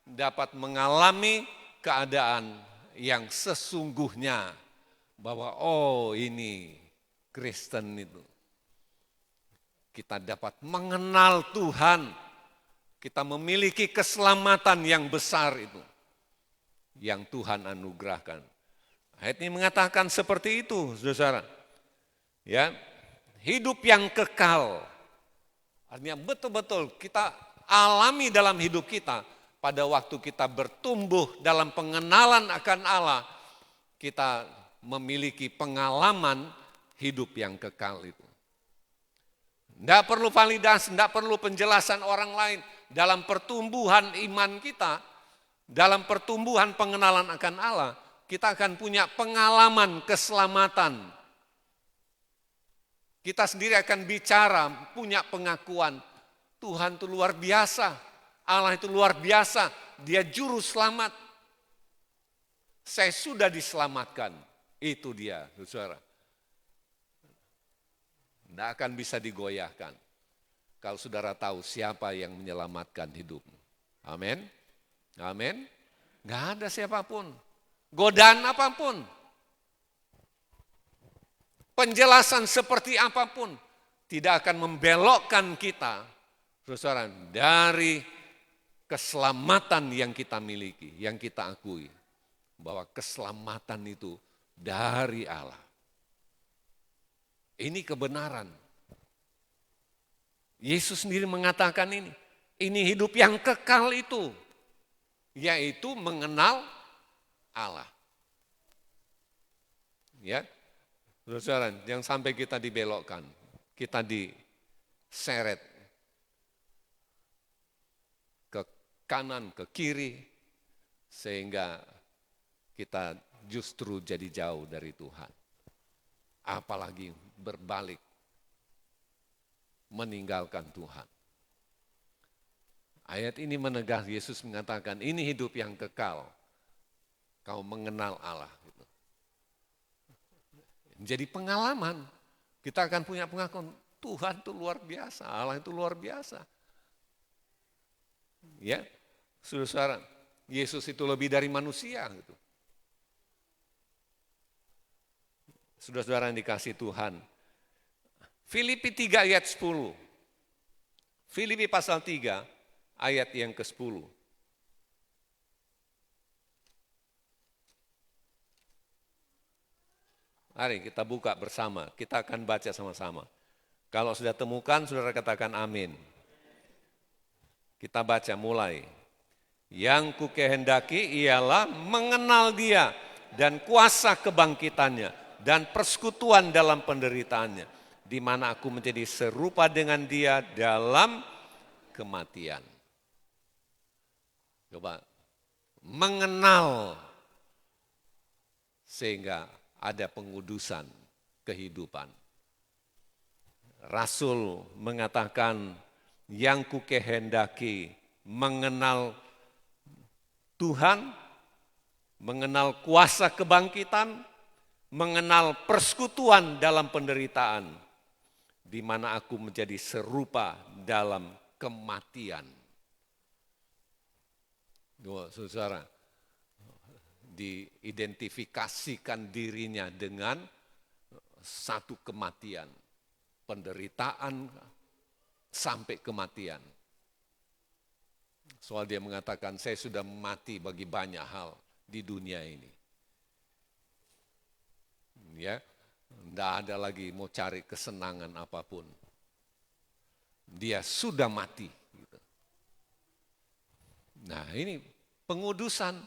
dapat mengalami keadaan yang sesungguhnya bahwa oh ini Kristen itu. Kita dapat mengenal Tuhan, kita memiliki keselamatan yang besar itu yang Tuhan anugerahkan. Ayat ini mengatakan seperti itu, saudara. Ya, hidup yang kekal. Artinya betul-betul kita alami dalam hidup kita pada waktu kita bertumbuh dalam pengenalan akan Allah, kita memiliki pengalaman hidup yang kekal itu. Tidak perlu validasi, tidak perlu penjelasan orang lain. Dalam pertumbuhan iman kita, dalam pertumbuhan pengenalan akan Allah, kita akan punya pengalaman keselamatan. Kita sendiri akan bicara, punya pengakuan, Tuhan itu luar biasa, Allah itu luar biasa, Dia juru selamat. Saya sudah diselamatkan, itu dia, saudara. Tidak akan bisa digoyahkan kalau saudara tahu siapa yang menyelamatkan hidupmu. Amin. Amin. Nggak ada siapapun. Godaan apapun. Penjelasan seperti apapun tidak akan membelokkan kita, saudara, dari keselamatan yang kita miliki, yang kita akui. Bahwa keselamatan itu dari Allah. Ini kebenaran. Yesus sendiri mengatakan ini. Ini hidup yang kekal itu. Yaitu mengenal Allah. Ya, saudara, jangan sampai kita dibelokkan. Kita diseret ke kanan, ke kiri. Sehingga kita justru jadi jauh dari Tuhan. Apalagi berbalik, meninggalkan Tuhan. Ayat ini menegas, Yesus mengatakan, ini hidup yang kekal. Kau mengenal Allah. Jadi pengalaman, kita akan punya pengakuan, Tuhan itu luar biasa, Allah itu luar biasa. Ya, saudara, Yesus itu lebih dari manusia gitu. Saudara-saudara yang dikasih Tuhan. Filipi 3 ayat 10. Filipi pasal 3 ayat yang ke-10. Mari kita buka bersama, kita akan baca sama-sama. Kalau sudah temukan, saudara katakan amin. Kita baca mulai. Yang kukehendaki ialah mengenal Dia dan kuasa kebangkitannya dan persekutuan dalam penderitaannya, di mana aku menjadi serupa dengan Dia dalam kematian. Coba, mengenal sehingga ada pengudusan kehidupan. Rasul mengatakan, yang kukehendaki mengenal Tuhan, mengenal kuasa kebangkitan, mengenal persekutuan dalam penderitaan, di mana aku menjadi serupa dalam kematian. Saudara, diidentifikasikan dirinya dengan satu kematian, penderitaan sampai kematian. Soal dia mengatakan, saya sudah mati bagi banyak hal di dunia ini. Ya, tidak ada lagi mau cari kesenangan apapun. Dia sudah mati. Gitu. Nah ini pengudusan.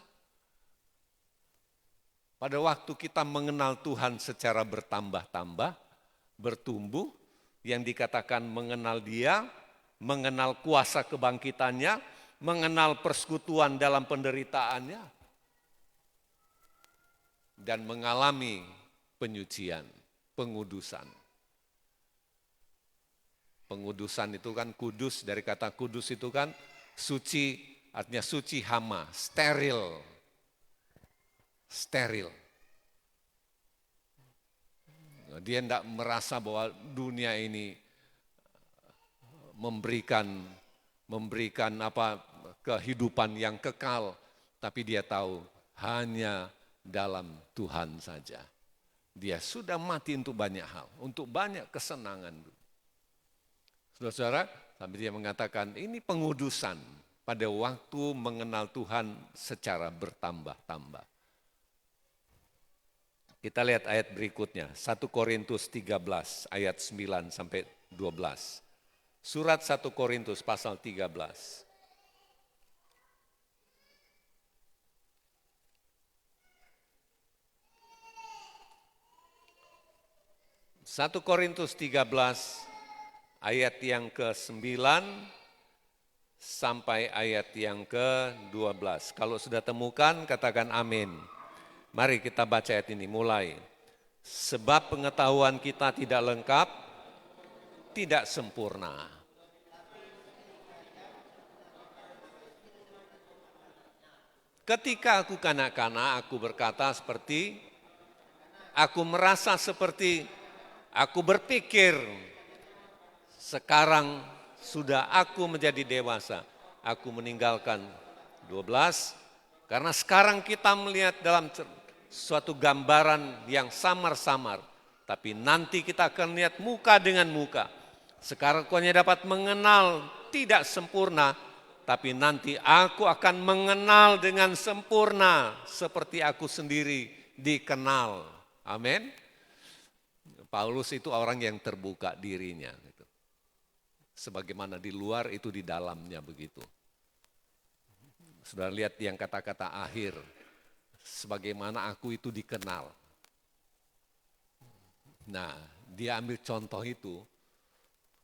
Pada waktu kita mengenal Tuhan secara bertambah-tambah, bertumbuh, yang dikatakan mengenal Dia, mengenal kuasa kebangkitannya, mengenal persekutuan dalam penderitaannya, dan mengalami penyucian, pengudusan. Pengudusan itu kan kudus, dari kata kudus itu kan suci, artinya suci hama, steril. Steril. Dia tidak merasa bahwa dunia ini memberikan apa kehidupan yang kekal, tapi dia tahu hanya dalam Tuhan saja. Dia sudah mati untuk banyak hal, untuk banyak kesenangan. Saudara-saudara, sampai dia mengatakan ini pengudusan pada waktu mengenal Tuhan secara bertambah-tambah. Kita lihat ayat berikutnya, 1 Korintus 13 ayat 9 sampai 12. Surat 1 Korintus pasal 13. 1 Korintus 13 ayat yang ke-9 sampai ayat yang ke-12. Kalau sudah temukan katakan amin. Mari kita baca ayat ini mulai. Sebab pengetahuan kita tidak lengkap, tidak sempurna. Ketika aku kanak-kanak, aku berkata seperti, aku merasa seperti, aku berpikir, sekarang sudah aku menjadi dewasa. Aku meninggalkan 12, karena sekarang kita melihat dalam suatu gambaran yang samar-samar. Tapi nanti kita akan lihat muka dengan muka. Sekarang kau hanya dapat mengenal tidak sempurna, tapi nanti aku akan mengenal dengan sempurna seperti aku sendiri dikenal. Amin. Paulus itu orang yang terbuka dirinya. Gitu. Sebagaimana di luar itu di dalamnya begitu. Sudah lihat yang kata-kata akhir. Sebagaimana aku itu dikenal. Nah, dia ambil contoh itu.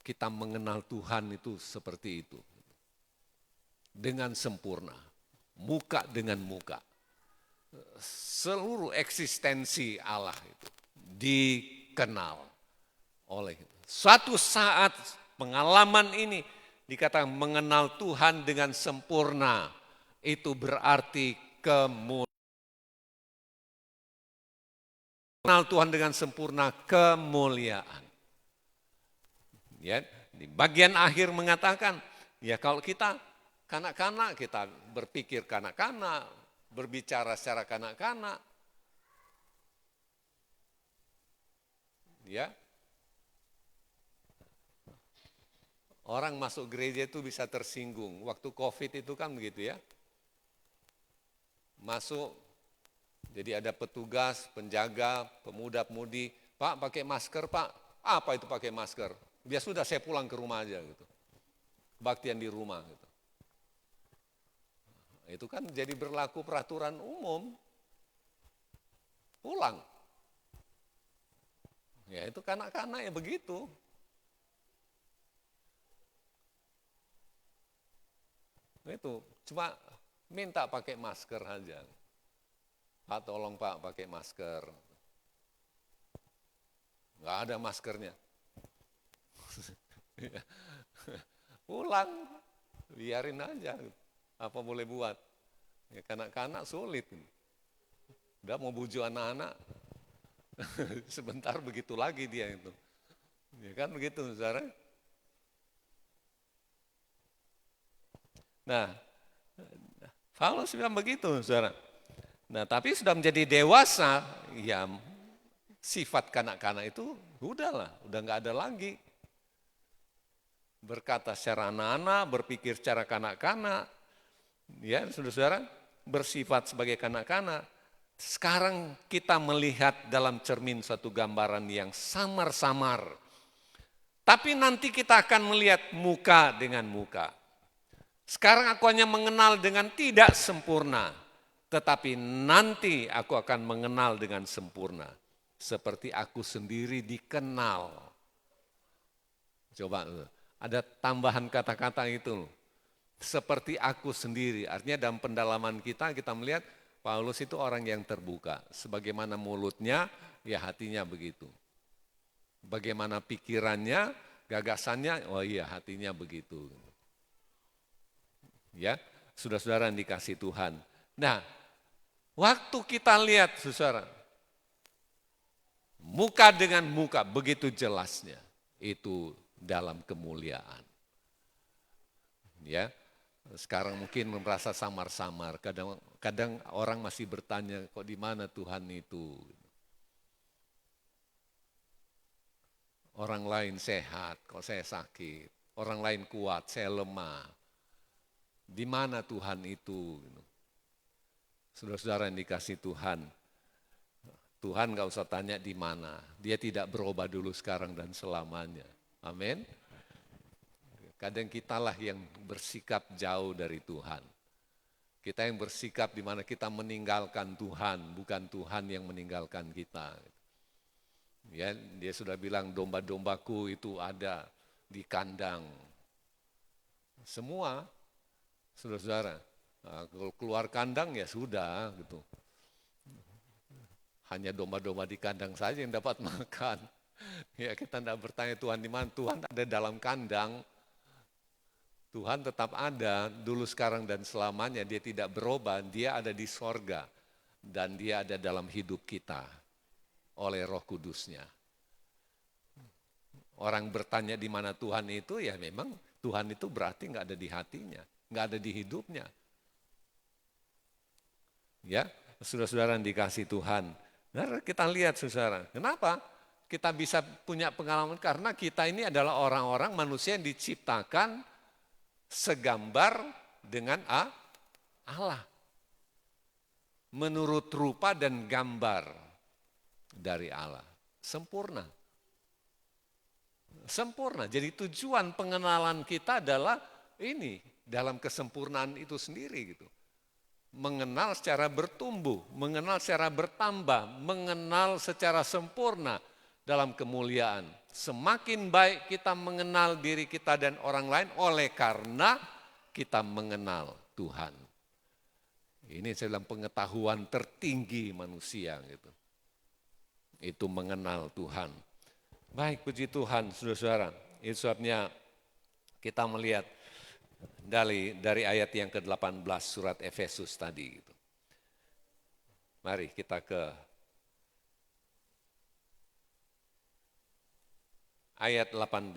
Kita mengenal Tuhan itu seperti itu. Dengan sempurna. Muka dengan muka. Seluruh eksistensi Allah itu dikenal oleh. Suatu saat pengalaman ini dikatakan mengenal Tuhan dengan sempurna. Itu berarti kemuliaan. Mengenal Tuhan dengan sempurna kemuliaan. Ya, di bagian akhir mengatakan, ya kalau kita kanak-kanak, kita berpikir kanak-kanak, berbicara secara kanak-kanak. Ya. Orang masuk gereja itu bisa tersinggung. Waktu Covid itu kan begitu ya. Masuk, jadi ada petugas, penjaga, pemuda-pemudi, Pak pakai masker Pak, apa itu pakai masker? Ya sudah saya pulang ke rumah aja gitu. Kebaktian di rumah gitu. Itu kan jadi berlaku peraturan umum. Pulang. Ya itu kanak-kanak ya begitu. Itu cuma minta pakai masker aja. Pak tolong Pak pakai masker. Enggak ada maskernya. Pulang, biarin aja. Apa boleh buat? Ya, kanak-kanak sulit. Udah mau bujuk anak-anak, sebentar begitu lagi dia itu. Ya kan begitu, saudara. Nah, Paulus bilang begitu, saudara. Nah, tapi sudah menjadi dewasa, ya sifat kanak-kanak itu udahlah, udah nggak ada lagi. Berkata secara anak-anak, berpikir secara kanak-kanak, ya saudara-saudara, bersifat sebagai kanak-kanak. Sekarang kita melihat dalam cermin satu gambaran yang samar-samar. Tapi nanti kita akan melihat muka dengan muka. Sekarang aku hanya mengenal dengan tidak sempurna. Tetapi nanti aku akan mengenal dengan sempurna. Seperti aku sendiri dikenal. Coba, ada tambahan kata-kata itu. Seperti aku sendiri. Artinya dalam pendalaman kita melihat Paulus itu orang yang terbuka. Sebagaimana mulutnya, ya hatinya begitu. Bagaimana pikirannya, gagasannya, oh iya hatinya begitu. Ya, saudara-saudara yang dikasih Tuhan. Nah, waktu kita lihat, saudara, muka dengan muka begitu jelasnya, itu dalam kemuliaan. Ya, sekarang mungkin merasa samar-samar. Kadang orang masih bertanya, kok di mana Tuhan itu? Orang lain sehat, kok saya sakit. Orang lain kuat, saya lemah. Di mana Tuhan itu? Saudara-saudara yang dikasih Tuhan, Tuhan gak usah tanya di mana. Dia tidak berubah dulu, sekarang, dan selamanya. Amin. Kadang kitalah yang bersikap jauh dari Tuhan. Kita yang bersikap di mana kita meninggalkan Tuhan, bukan Tuhan yang meninggalkan kita. Ya, dia sudah bilang domba-dombaku itu ada di kandang. Semua, saudara-saudara, kalau keluar kandang ya sudah gitu. Hanya domba-domba di kandang saja yang dapat makan. Ya, kita tidak bertanya Tuhan di mana. Tuhan ada dalam kandang. Tuhan tetap ada dulu, sekarang, dan selamanya. Dia tidak berubah, dia ada di sorga. Dan dia ada dalam hidup kita oleh Roh Kudusnya. Orang bertanya di mana Tuhan itu, ya memang Tuhan itu berarti nggak ada di hatinya, nggak ada di hidupnya. Ya, saudara-saudara yang dikasih Tuhan. Nah, kita lihat saudara, kenapa kita bisa punya pengalaman? Karena kita ini adalah orang-orang manusia yang diciptakan segambar dengan Allah. Menurut rupa dan gambar dari Allah. Sempurna. Sempurna. Jadi tujuan pengenalan kita adalah ini, dalam kesempurnaan itu sendiri gitu. Mengenal secara bertumbuh, mengenal secara bertambah, mengenal secara sempurna dalam kemuliaan. Semakin baik kita mengenal diri kita dan orang lain oleh karena kita mengenal Tuhan. Ini dalam pengetahuan tertinggi manusia gitu. Itu mengenal Tuhan. Baik, puji Tuhan, saudara-saudara. Itu sebabnya kita melihat dari ayat yang ke-18 surat Efesus tadi. Gitu. Mari kita ke ayat 18.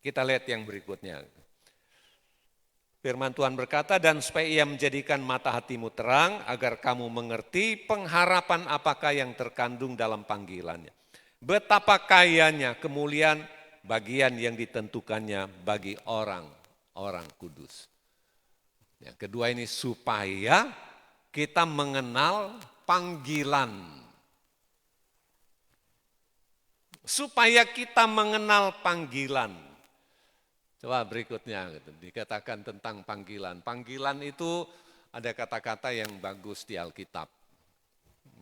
Kita lihat yang berikutnya. Firman Tuhan berkata, dan supaya ia menjadikan mata hatimu terang, agar kamu mengerti pengharapan apakah yang terkandung dalam panggilannya. Betapa kayanya kemuliaan bagian yang ditentukannya bagi orang kudus. Yang kedua ini supaya kita mengenal panggilan. Supaya kita mengenal panggilan. Coba berikutnya gitu, dikatakan tentang panggilan. Panggilan itu ada kata-kata yang bagus di Alkitab.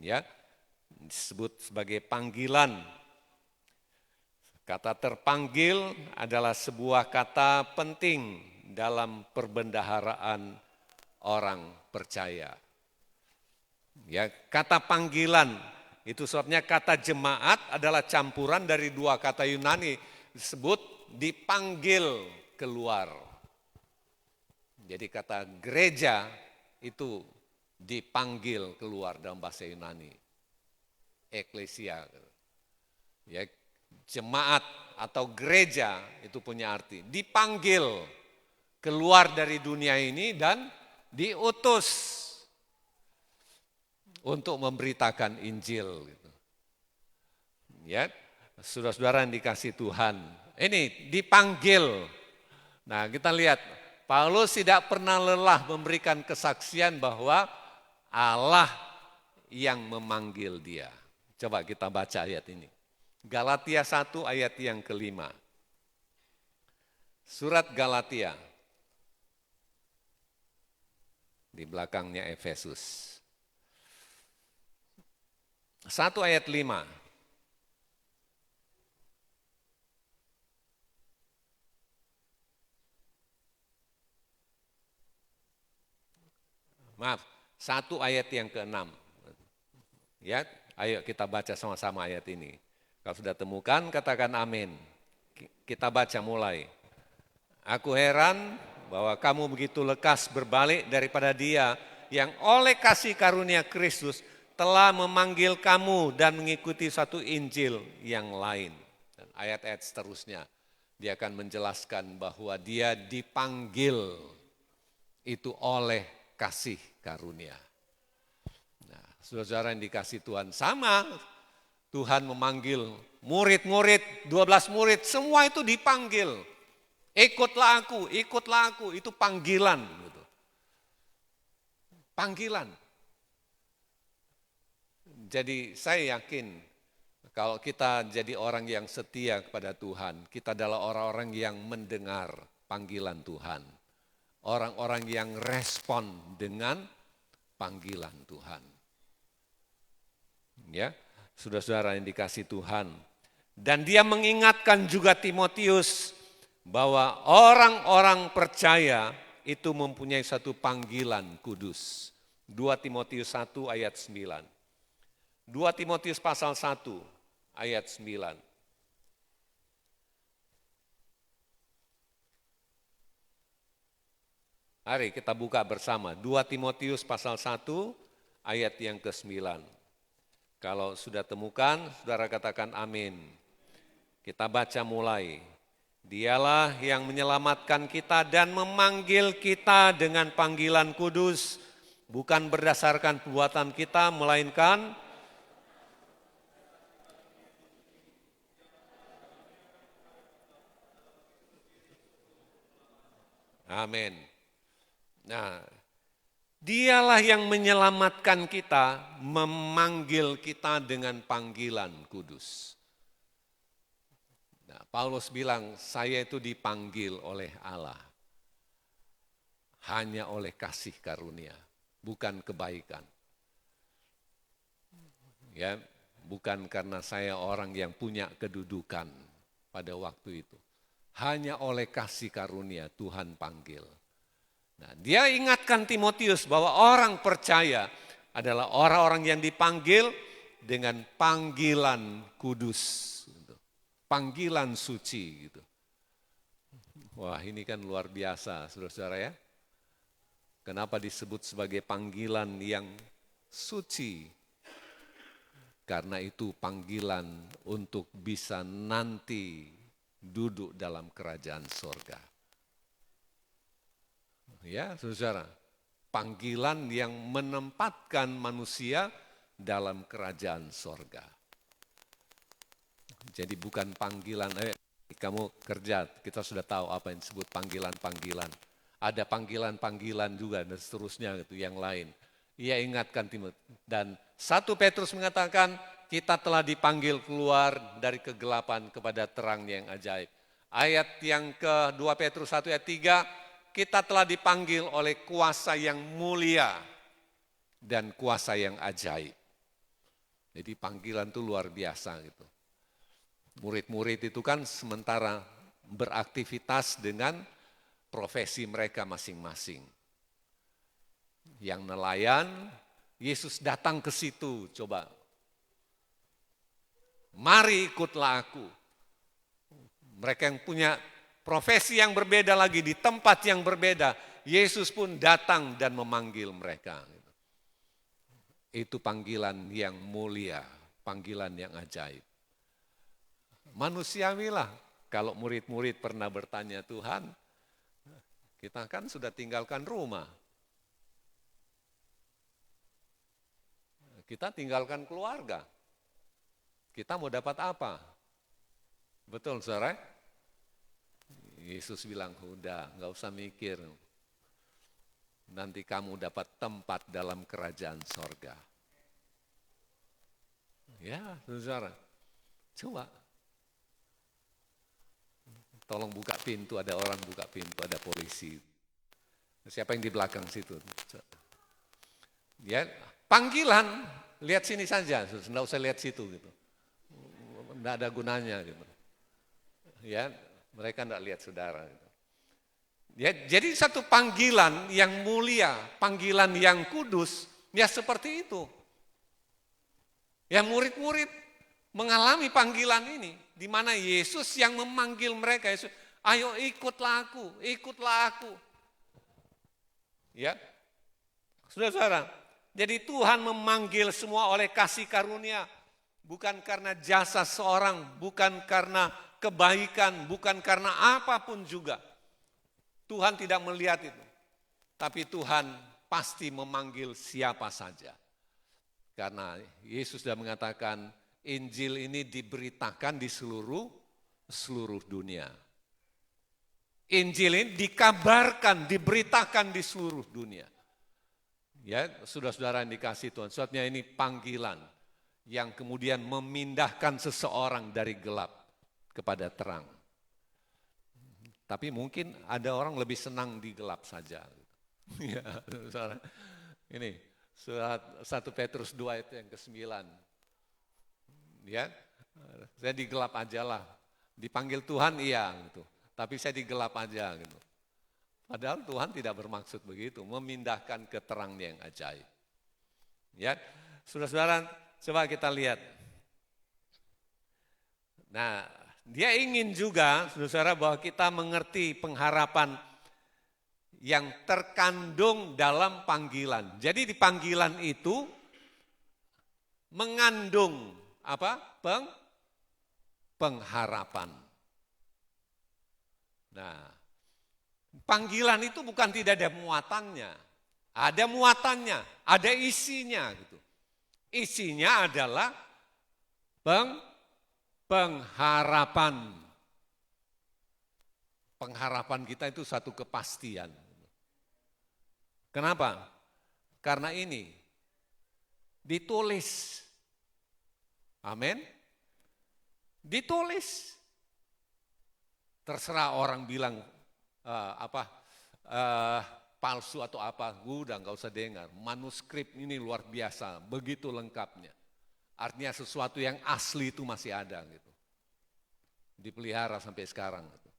Ya, disebut sebagai panggilan. Kata terpanggil adalah sebuah kata penting dalam perbendaharaan orang percaya. Ya, kata panggilan itu sebabnya kata jemaat adalah campuran dari dua kata Yunani disebut dipanggil keluar. Jadi kata gereja itu dipanggil keluar dalam bahasa Yunani. Eklesia. Ya, jemaat atau gereja itu punya arti dipanggil keluar dari dunia ini dan diutus untuk memberitakan Injil. Ya, saudara-saudara yang dikasih Tuhan, ini dipanggil. Nah, kita lihat Paulus tidak pernah lelah memberikan kesaksian bahwa Allah yang memanggil dia. Coba kita baca ayat ini. Galatia 1 ayat yang ke-5. Surat Galatia. Di belakangnya Efesus. 1 ayat 5. Maaf, 1 ayat yang ke-6. Ya, ayo kita baca sama-sama ayat ini. Kalau sudah temukan, katakan amin. Kita baca mulai. Aku heran bahwa kamu begitu lekas berbalik daripada Dia yang oleh kasih karunia Kristus telah memanggil kamu dan mengikuti satu Injil yang lain. Dan ayat-ayat seterusnya, dia akan menjelaskan bahwa dia dipanggil itu oleh kasih karunia. Nah, saudara-saudara yang dikasih Tuhan, sama Tuhan memanggil murid-murid, 12 murid, semua itu dipanggil. Ikutlah aku, itu panggilan. Panggilan. Jadi saya yakin kalau kita jadi orang yang setia kepada Tuhan, kita adalah orang-orang yang mendengar panggilan Tuhan. Orang-orang yang respon dengan panggilan Tuhan. Ya, saudara-saudara yang dikasihi Tuhan. Dan dia mengingatkan juga Timotius bahwa orang-orang percaya itu mempunyai satu panggilan kudus. 2 Timotius 1 ayat 9. 2 Timotius pasal 1 ayat 9. Mari kita buka bersama 2 Timotius pasal 1 ayat yang ke-9. Kalau sudah temukan, saudara katakan amin. Kita baca mulai. Dialah yang menyelamatkan kita dan memanggil kita dengan panggilan kudus, bukan berdasarkan perbuatan kita, melainkan amin. Nah, dialah yang menyelamatkan kita, memanggil kita dengan panggilan kudus. Nah, Paulus bilang, saya itu dipanggil oleh Allah. Hanya oleh kasih karunia, bukan kebaikan. Ya, bukan karena saya orang yang punya kedudukan pada waktu itu. Hanya oleh kasih karunia Tuhan panggil. Nah, dia ingatkan Timotius bahwa orang percaya adalah orang-orang yang dipanggil dengan panggilan kudus, gitu. Panggilan suci. Gitu. Wah, ini kan luar biasa, saudara-saudara ya. Kenapa disebut sebagai panggilan yang suci? Karena itu panggilan untuk bisa nanti duduk dalam kerajaan sorga. Ya, saudara, panggilan yang menempatkan manusia dalam kerajaan sorga. Jadi bukan panggilan, kamu kerja, kita sudah tahu apa yang disebut panggilan-panggilan. Ada panggilan-panggilan juga dan seterusnya gitu, yang lain. Ia ingatkan Timotius. Dan 1 Petrus mengatakan, kita telah dipanggil keluar dari kegelapan kepada terang yang ajaib. Ayat yang ke 2 Petrus 1 ayat 3, kita telah dipanggil oleh kuasa yang mulia dan kuasa yang ajaib. Jadi panggilan itu luar biasa gitu. Murid-murid itu kan sementara beraktivitas dengan profesi mereka masing-masing. Yang nelayan, Yesus datang ke situ, coba. Mari ikutlah aku. Mereka yang punya profesi yang berbeda lagi, di tempat yang berbeda, Yesus pun datang dan memanggil mereka. Itu panggilan yang mulia, panggilan yang ajaib. Manusiawilah, kalau murid-murid pernah bertanya Tuhan, kita kan sudah tinggalkan rumah. Kita tinggalkan keluarga. Kita mau dapat apa? Betul, saudara? Yesus bilang, udah, nggak usah mikir. Nanti kamu dapat tempat dalam kerajaan sorga. Ya, saudara. Coba. Tolong buka pintu, ada orang buka pintu, ada polisi. Siapa yang di belakang situ? Ya, panggilan, lihat sini saja, nggak usah lihat situ gitu. Nggak ada gunanya gitu. Ya, mereka nggak lihat saudara. Gitu. Ya, jadi satu panggilan yang mulia, panggilan yang kudus, ya seperti itu. Ya, murid-murid mengalami panggilan ini, di mana Yesus yang memanggil mereka, Yesus, ayo ikutlah aku, ikutlah aku. Ya, saudara-saudara, jadi Tuhan memanggil semua oleh kasih karunia, bukan karena jasa seorang, bukan karena kebaikan, bukan karena apapun juga. Tuhan tidak melihat itu, tapi Tuhan pasti memanggil siapa saja. Karena Yesus sudah mengatakan, Injil ini diberitakan di seluruh dunia. Injil ini dikabarkan, diberitakan di seluruh dunia. Ya, saudara-saudara yang dikasihi Tuhan, sebabnya ini panggilan. yang kemudian memindahkan seseorang dari gelap kepada terang. Tapi mungkin ada orang lebih senang di gelap saja. Ya, ini surat 1 Petrus 2 itu yang ke-9. Ya, saya di gelap aja lah. Dipanggil Tuhan iya gitu. Tapi saya di gelap aja gitu. Padahal Tuhan tidak bermaksud begitu, memindahkan ke terang yang ajaib. Ya, saudara-saudara, coba kita lihat. Nah, dia ingin juga, saudara, bahwa kita mengerti pengharapan yang terkandung dalam panggilan. Jadi di panggilan itu mengandung apa? Pengharapan. Nah, panggilan itu bukan tidak ada muatannya. Ada muatannya, ada isinya gitu. Isinya adalah pengharapan. Pengharapan kita itu satu kepastian. Kenapa? Karena ini ditulis. Amin. Ditulis. Terserah orang bilang palsu atau apa, udah nggak usah dengar. Manuskrip ini luar biasa, begitu lengkapnya. Artinya sesuatu yang asli itu masih ada gitu. Dipelihara sampai sekarang gitu.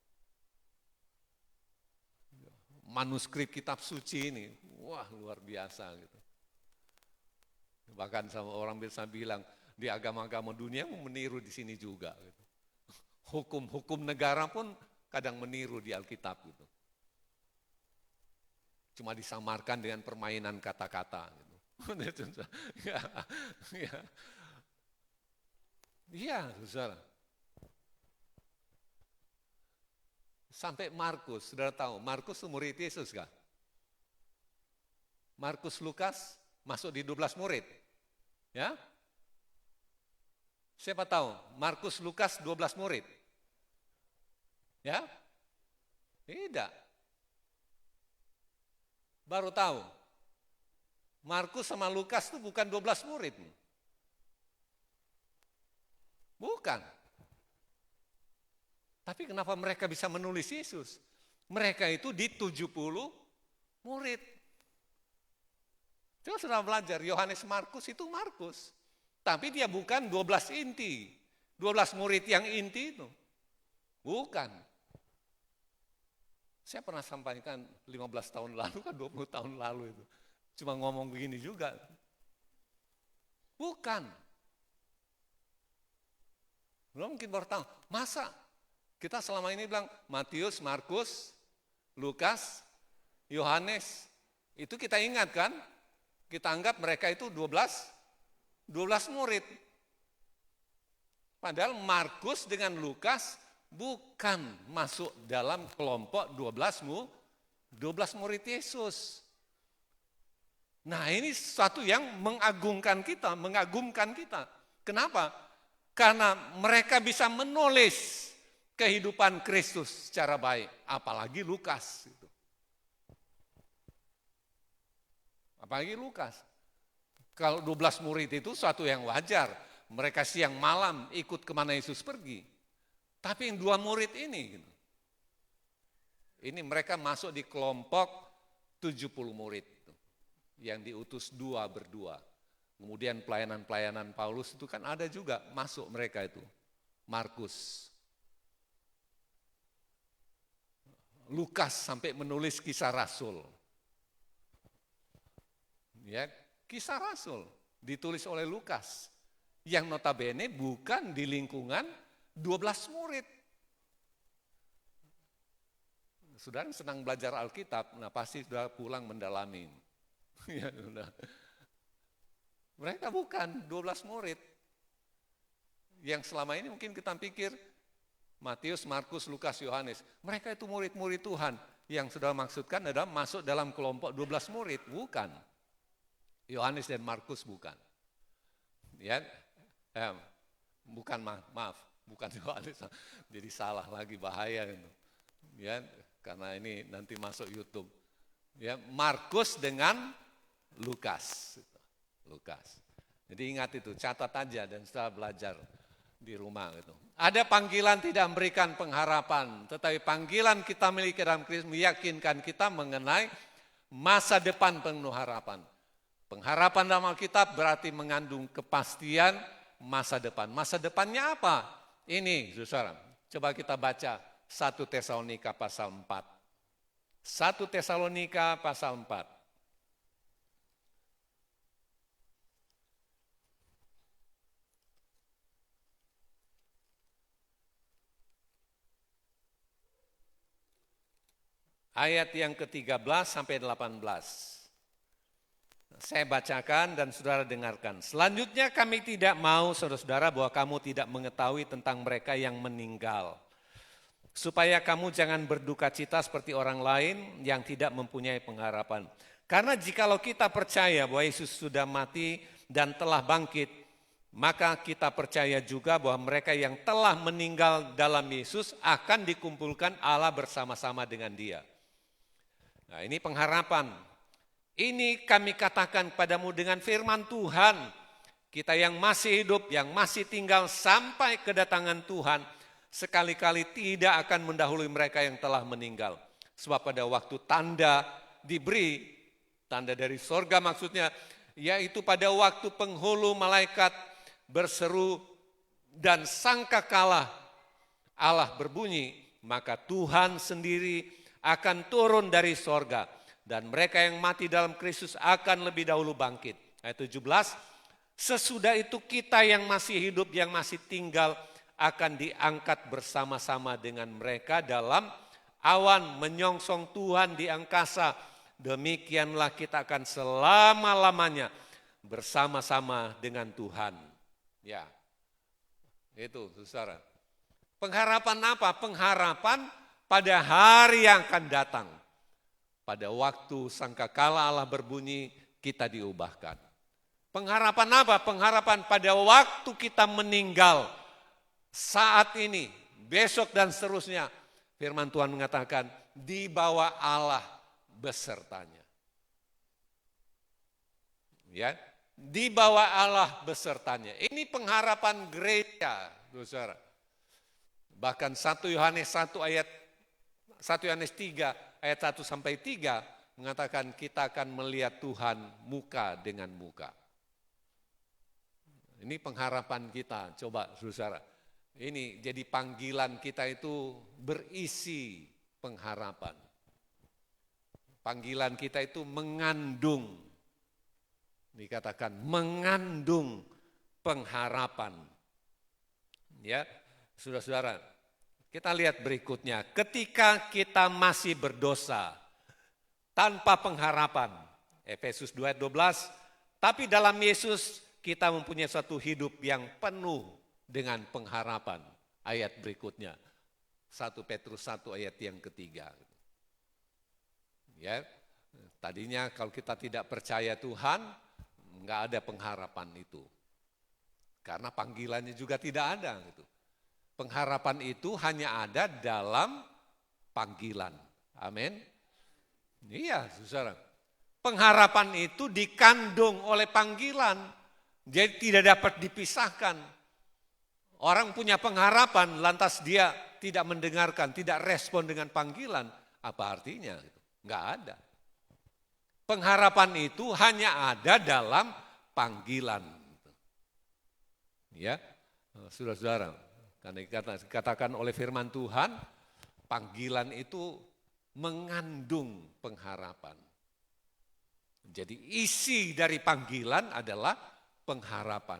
Manuskrip kitab suci ini, wah luar biasa gitu. Bahkan sama orang bisa bilang di agama-agama dunia meniru di sini juga gitu. Hukum-hukum negara pun kadang meniru di Alkitab gitu. Cuma disamarkan dengan permainan kata-kata gitu. Iya, saudara. Sampai Markus, saudara tahu, Markus itu murid Yesus kan? Markus Lukas masuk di 12 murid. Ya? Siapa tahu? Markus Lukas 12 murid. Ya? Tidak. Baru tahu. Markus sama Lukas itu bukan 12 murid. Bukan. Tapi kenapa mereka bisa menulis Yesus? Mereka itu di 70 murid. Coba sudah belajar, Yohanes Markus itu Markus. Tapi dia bukan 12 inti. 12 murid yang inti itu. Bukan. Saya pernah sampaikan 15 tahun lalu kan 20 tahun lalu itu. Cuma ngomong begini juga. Bukan. Belum mungkin baru tahu. Masa kita selama ini bilang Matius, Markus, Lukas, Yohanes. Itu kita ingat kan? Kita anggap mereka itu 12 murid. Padahal Markus dengan Lukas bukan masuk dalam kelompok 12 murid Yesus. Nah ini sesuatu yang mengagumkan kita. Kenapa? Karena mereka bisa menulis kehidupan Kristus secara baik. Apalagi Lukas. Apalagi Lukas. Kalau 12 murid itu suatu yang wajar. Mereka siang malam ikut kemana Yesus pergi. Tapi yang 2 murid ini mereka masuk di kelompok 70 murid yang diutus 2 berdua. Kemudian pelayanan-pelayanan Paulus itu kan ada juga masuk mereka itu. Markus, Lukas sampai menulis Kisah Rasul. Ya, Kisah Rasul ditulis oleh Lukas yang notabene bukan di lingkungan 12 murid. Saudara senang belajar Alkitab, nah pasti sudah pulang mendalami. Ya, sudah. Mereka bukan 12 murid. Yang selama ini mungkin kita pikir Matius, Markus, Lukas, Yohanes. Mereka itu murid-murid Tuhan. Yang sudah maksudkan adalah masuk dalam kelompok 12 murid. Bukan. Yohanes dan Markus bukan. Ya, bukan maaf. Bukan Yohanes, jadi salah lagi, bahaya itu. Ya, karena ini nanti masuk YouTube. Ya, Markus dengan Lukas. Jadi ingat itu, catat aja dan setelah belajar di rumah gitu. Ada panggilan tidak memberikan pengharapan, tetapi panggilan kita miliki dalam Kristus meyakinkan kita mengenai masa depan penuh harapan. Pengharapan dalam Alkitab berarti mengandung kepastian masa depan. Masa depannya apa? Ini, saudara. Coba kita baca 1 Tesalonika pasal 4. 1 Tesalonika pasal 4. Ayat yang ke-13 sampai 18. Saya bacakan dan saudara dengarkan. Selanjutnya kami tidak mau saudara-saudara bahwa kamu tidak mengetahui tentang mereka yang meninggal. Supaya kamu jangan berduka cita seperti orang lain yang tidak mempunyai pengharapan. Karena jikalau kita percaya bahwa Yesus sudah mati dan telah bangkit, maka kita percaya juga bahwa mereka yang telah meninggal dalam Yesus akan dikumpulkan Allah bersama-sama dengan Dia. Nah, ini pengharapan. Ini kami katakan padamu dengan firman Tuhan. Kita yang masih hidup, yang masih tinggal sampai kedatangan Tuhan, sekali-kali tidak akan mendahului mereka yang telah meninggal. Sebab pada waktu tanda diberi, tanda dari sorga maksudnya, yaitu pada waktu penghulu malaikat berseru dan sangkakala Allah berbunyi, maka Tuhan sendiri akan turun dari sorga. Dan mereka yang mati dalam Kristus akan lebih dahulu bangkit. Ayat 17, sesudah itu kita yang masih hidup, yang masih tinggal, akan diangkat bersama-sama dengan mereka dalam awan menyongsong Tuhan di angkasa. Demikianlah kita akan selama-lamanya bersama-sama dengan Tuhan. Ya, itu saudara. Pengharapan apa? Pengharapan pada hari yang akan datang. Pada waktu sangkakala Allah berbunyi, kita diubahkan. Pengharapan apa? Pengharapan pada waktu kita meninggal. Saat ini, besok dan seterusnya. Firman Tuhan mengatakan, dibawa Allah besertanya. Ya, dibawa Allah besertanya. Ini pengharapan gereja, saudara. Bahkan 1 Yohanes 1 ayat 1 Yohanes 3 ayat 1 sampai 3 mengatakan kita akan melihat Tuhan muka dengan muka. Ini pengharapan kita, coba saudara. Ini jadi panggilan kita itu berisi pengharapan. Panggilan kita itu mengandung, dikatakan mengandung pengharapan. Ya, saudara-saudara. Kita lihat berikutnya, ketika kita masih berdosa, tanpa pengharapan, Efesus 2 ayat 12, tapi dalam Yesus kita mempunyai suatu hidup yang penuh dengan pengharapan. Ayat berikutnya, 1 Petrus 1 ayat yang ketiga. Ya, tadinya kalau kita tidak percaya Tuhan, enggak ada pengharapan itu. Karena panggilannya juga tidak ada gitu. Pengharapan itu hanya ada dalam panggilan. Amin. Iya, saudara. Pengharapan itu dikandung oleh panggilan. Jadi tidak dapat dipisahkan. Orang punya pengharapan, lantas dia tidak mendengarkan, tidak respon dengan panggilan. Apa artinya? Enggak ada. Pengharapan itu hanya ada dalam panggilan. Ya, saudara-saudara. Karena dikatakan oleh firman Tuhan, panggilan itu mengandung pengharapan. Jadi isi dari panggilan adalah pengharapan.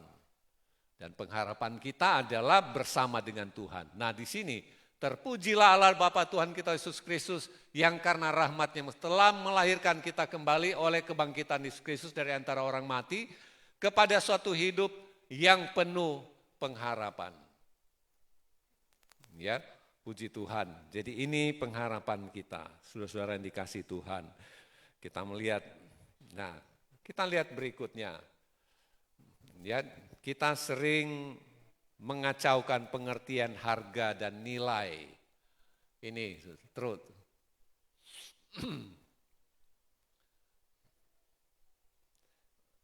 Dan pengharapan kita adalah bersama dengan Tuhan. Nah di sini, terpujilah Allah Bapa Tuhan kita Yesus Kristus yang karena rahmat-Nya telah melahirkan kita kembali oleh kebangkitan Yesus Kristus dari antara orang mati kepada suatu hidup yang penuh pengharapan. Ya, puji Tuhan. Jadi ini pengharapan kita, saudara-saudara yang dikasih Tuhan. Kita melihat, nah kita lihat berikutnya. Ya, kita sering mengacaukan pengertian harga dan nilai. Ini truth.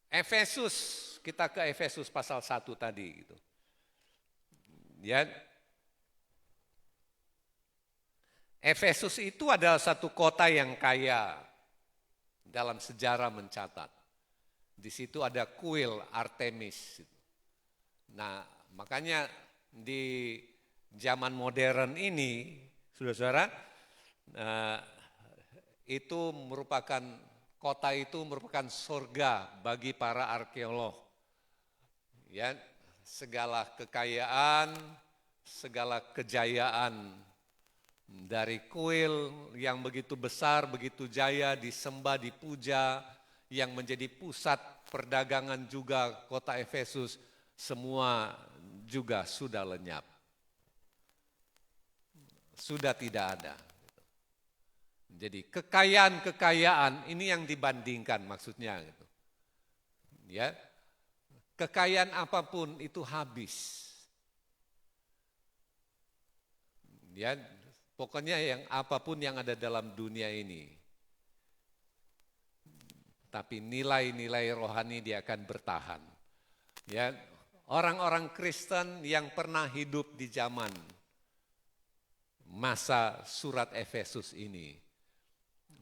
Efesus kita ke Efesus pasal 1 tadi gitu. Ya. Efesus itu adalah satu kota yang kaya dalam sejarah mencatat. Di situ ada kuil Artemis. Nah, makanya di zaman modern ini, saudara-saudara, itu merupakan kota itu merupakan surga bagi para arkeolog. Ya, segala kekayaan, segala kejayaan dari kuil yang begitu besar, begitu jaya, disembah, dipuja, yang menjadi pusat perdagangan juga kota Efesus, semua juga sudah lenyap. Sudah tidak ada. Jadi kekayaan-kekayaan ini yang dibandingkan maksudnya gitu. Ya. Kekayaan apapun itu habis. Ya, pokoknya yang apapun yang ada dalam dunia ini. Tapi nilai-nilai rohani dia akan bertahan. Ya, orang-orang Kristen yang pernah hidup di zaman masa surat Efesus ini,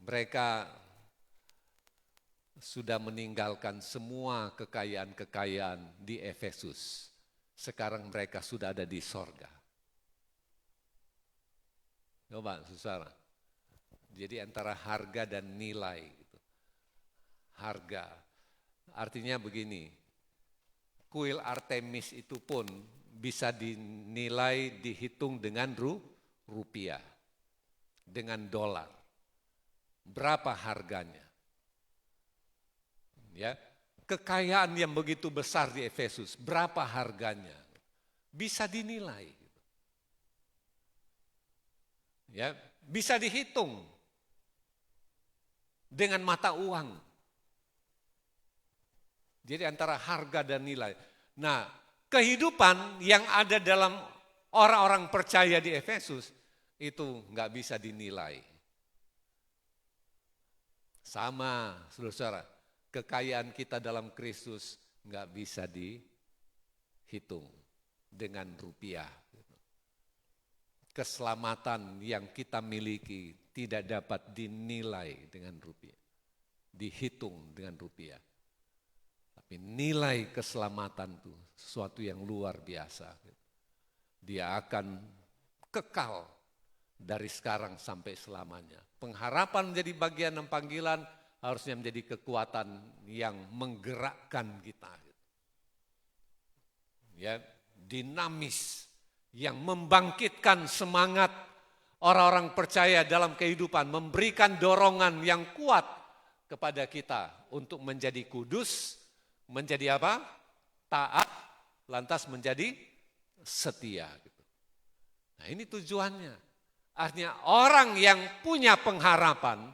mereka sudah meninggalkan semua kekayaan-kekayaan di Efesus. Sekarang mereka sudah ada di sorga. Coba, saudara. Jadi antara harga dan nilai. Gitu. Harga. Artinya begini, kuil Artemis itu pun bisa dinilai, dihitung dengan rupiah, dengan dolar. Berapa harganya? Ya, kekayaan yang begitu besar di Efesus, berapa harganya? Bisa dinilai. Ya, bisa dihitung dengan mata uang. Jadi antara harga dan nilai. Nah, kehidupan yang ada dalam orang-orang percaya di Efesus itu nggak bisa dinilai. Sama, saudara-saudara, kekayaan kita dalam Kristus nggak bisa dihitung dengan rupiah. Keselamatan yang kita miliki tidak dapat dinilai dengan rupiah, dihitung dengan rupiah. Tapi nilai keselamatan itu sesuatu yang luar biasa. Dia akan kekal dari sekarang sampai selamanya. Pengharapan menjadi bagian dan panggilan harusnya menjadi kekuatan yang menggerakkan kita. Ya, dinamis, yang membangkitkan semangat orang-orang percaya dalam kehidupan, memberikan dorongan yang kuat kepada kita untuk menjadi kudus, menjadi apa? Taat, lantas menjadi setia. Nah, ini tujuannya. Artinya orang yang punya pengharapan,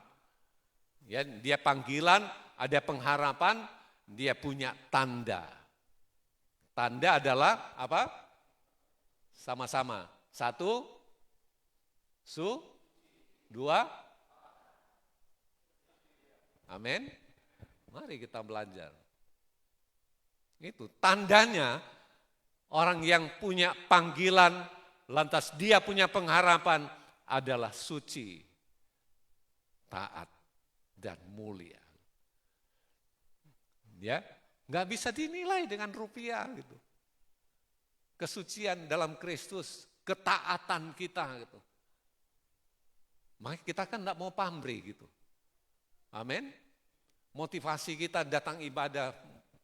ya, dia panggilan, ada pengharapan, dia punya tanda. Tanda adalah apa? Sama-sama. 1, 2, amin. Mari kita belajar. Itu tandanya orang yang punya panggilan, lantas dia punya pengharapan, adalah suci, taat, dan mulia. Ya, nggak bisa dinilai dengan rupiah gitu. Kesucian dalam Kristus, ketaatan kita gitu. Makanya kita kan nggak mau pamrih gitu. Amin. Motivasi kita datang ibadah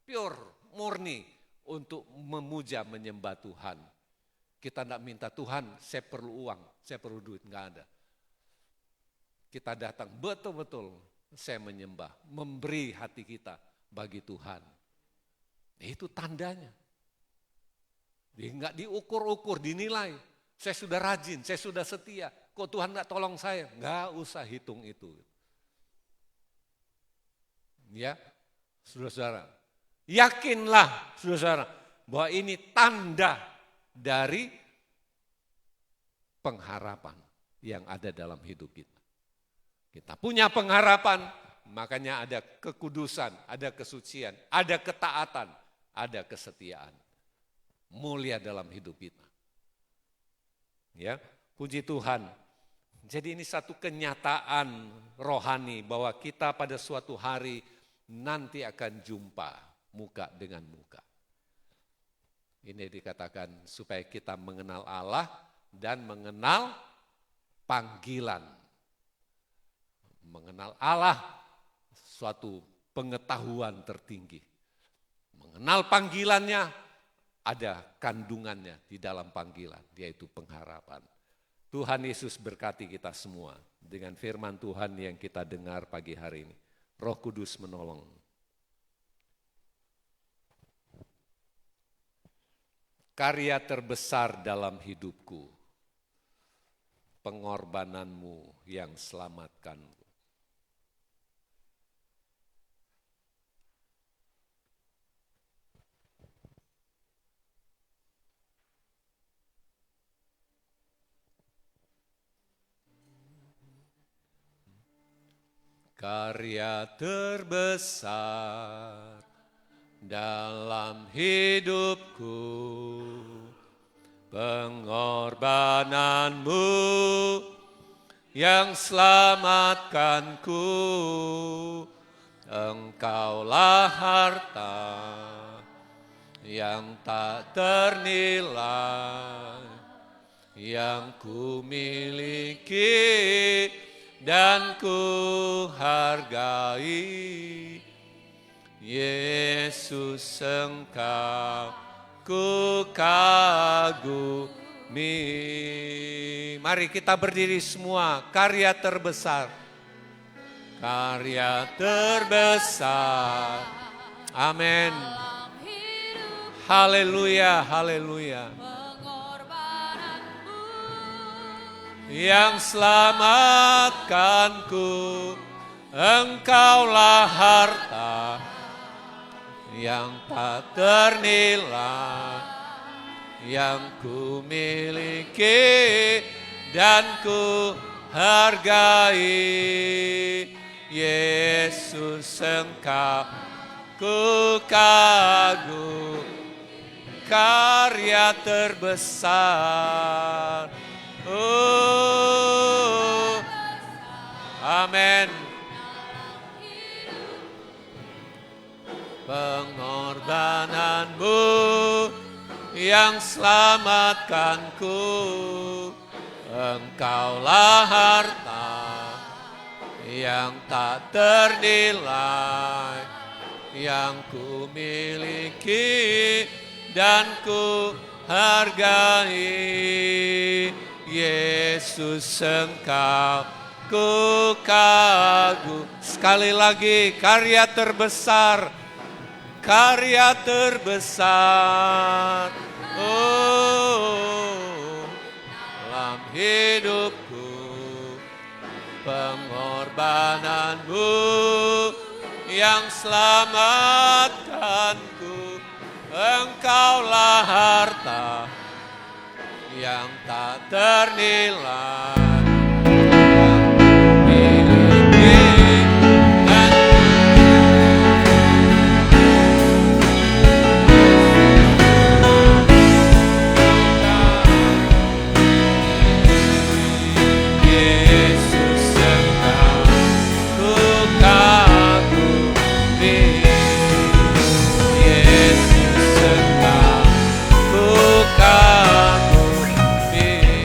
pure, murni untuk memuja, menyembah Tuhan. Kita tidak minta Tuhan, saya perlu uang, saya perlu duit, enggak ada. Kita datang betul-betul, saya menyembah, memberi hati kita bagi Tuhan. Itu tandanya. Enggak diukur-ukur, dinilai. Saya sudah rajin, saya sudah setia. Kok Tuhan enggak tolong saya? Enggak usah hitung itu. Ya, saudara-saudara. Yakinlah, saudara-saudara, bahwa ini tanda dari pengharapan yang ada dalam hidup kita. Kita punya pengharapan, makanya ada kekudusan, ada kesucian, ada ketaatan, ada kesetiaan. Mulia dalam hidup kita. Ya, puji Tuhan. Jadi ini satu kenyataan rohani bahwa kita pada suatu hari nanti akan jumpa muka dengan muka. Ini dikatakan supaya kita mengenal Allah dan mengenal panggilan. Mengenal Allah suatu pengetahuan tertinggi. Mengenal panggilannya, ada kandungannya di dalam panggilan, yaitu pengharapan. Tuhan Yesus berkati kita semua dengan firman Tuhan yang kita dengar pagi hari ini. Roh Kudus menolong. Karya terbesar dalam hidupku, pengorbananmu yang selamatkanku. Karya terbesar dalam hidupku, pengorbananmu yang selamatkanku. Engkaulah harta yang tak ternilai, yang ku miliki dan ku hargai. Yesus, Engkau ku kagumi. Mari kita berdiri semua. Karya terbesar, karya terbesar. Amin. Haleluya, haleluya. Yang selamatkanku, Engkaulah harta yang tak ternilai, yang ku miliki dan ku hargai. Yesus, Engkau ku kagumi. Karya terbesar. Oh, amin. Pengorbananmu yang selamatkanku, Engkaulah harta yang tak ternilai, yang ku miliki dan ku hargai. Yesus, Engkau ku kagumi. Sekali lagi, karya terbesar, karya terbesar. Oh, dalam hidupku, pengorbananmu yang selamatkanku. Engkaulah harta yang tak ternilai, yang miliki dan Yesus, Engkau ku kagumi. Yesus, Engkau ku kagumi.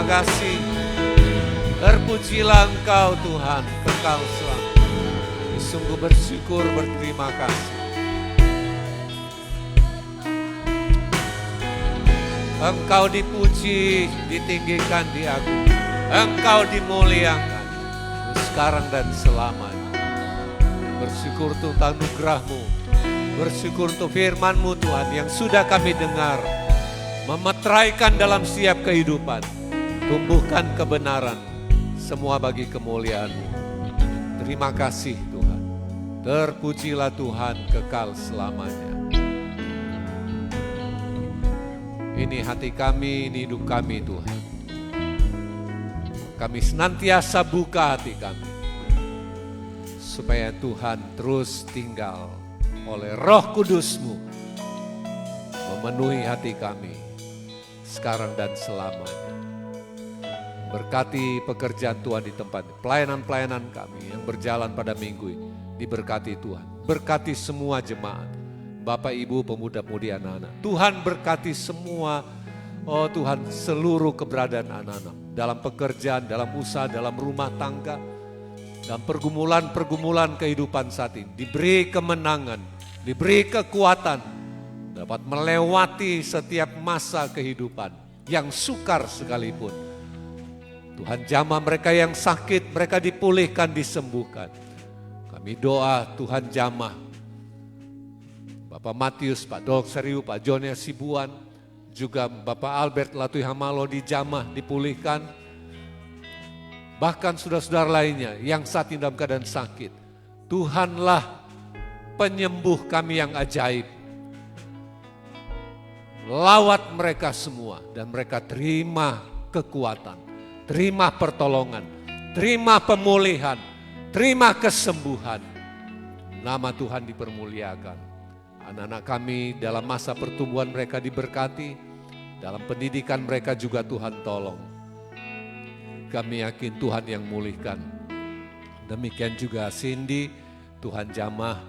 berterima kasih. Terpujilah Engkau Tuhan, kekal selamanya. Kami sungguh bersyukur, berterima kasih. Engkau dipuji, ditinggikan, diagungkan. Engkau dimuliakan sekarang dan selamanya. Bersyukur untuk anugerah-Mu, bersyukur untuk firman-Mu Tuhan yang sudah kami dengar, memeteraikan dalam setiap kehidupan, tumbuhkan kebenaran, semua bagi kemuliaan-Mu. Terima kasih Tuhan, terpujilah Tuhan kekal selamanya. Ini hati kami, ini hidup kami Tuhan. Kami senantiasa buka hati kami, supaya Tuhan terus tinggal oleh Roh Kudus-Mu, memenuhi hati kami, sekarang dan selamanya. Berkati pekerjaan Tuhan di tempat, pelayanan-pelayanan kami yang berjalan pada minggu ini, diberkati Tuhan. Berkati semua jemaat, Bapak Ibu, pemuda-pemudi, anak-anak. Tuhan berkati semua, oh Tuhan, seluruh keberadaan anak-anak. Dalam pekerjaan, dalam usaha, dalam rumah tangga, dalam pergumulan-pergumulan kehidupan saat ini. Diberi kemenangan, diberi kekuatan, dapat melewati setiap masa kehidupan yang sukar sekalipun. Tuhan jamah mereka yang sakit, mereka dipulihkan, disembuhkan. Kami doa Tuhan jamah Bapak Matius, Pak Dok Seriu, Pak Jone Sibuan, juga Bapak Albert Latui Hamalo dijamah, dipulihkan. Bahkan saudara-saudara lainnya yang saat ini dalam keadaan sakit. Tuhanlah penyembuh kami yang ajaib. Lawat mereka semua dan mereka terima kekuatan, terima pertolongan, terima pemulihan, terima kesembuhan. Nama Tuhan dipermuliakan. Anak-anak kami dalam masa pertumbuhan mereka diberkati, dalam pendidikan mereka juga Tuhan tolong. Kami yakin Tuhan yang mulihkan. Demikian juga Cindy, Tuhan jamah,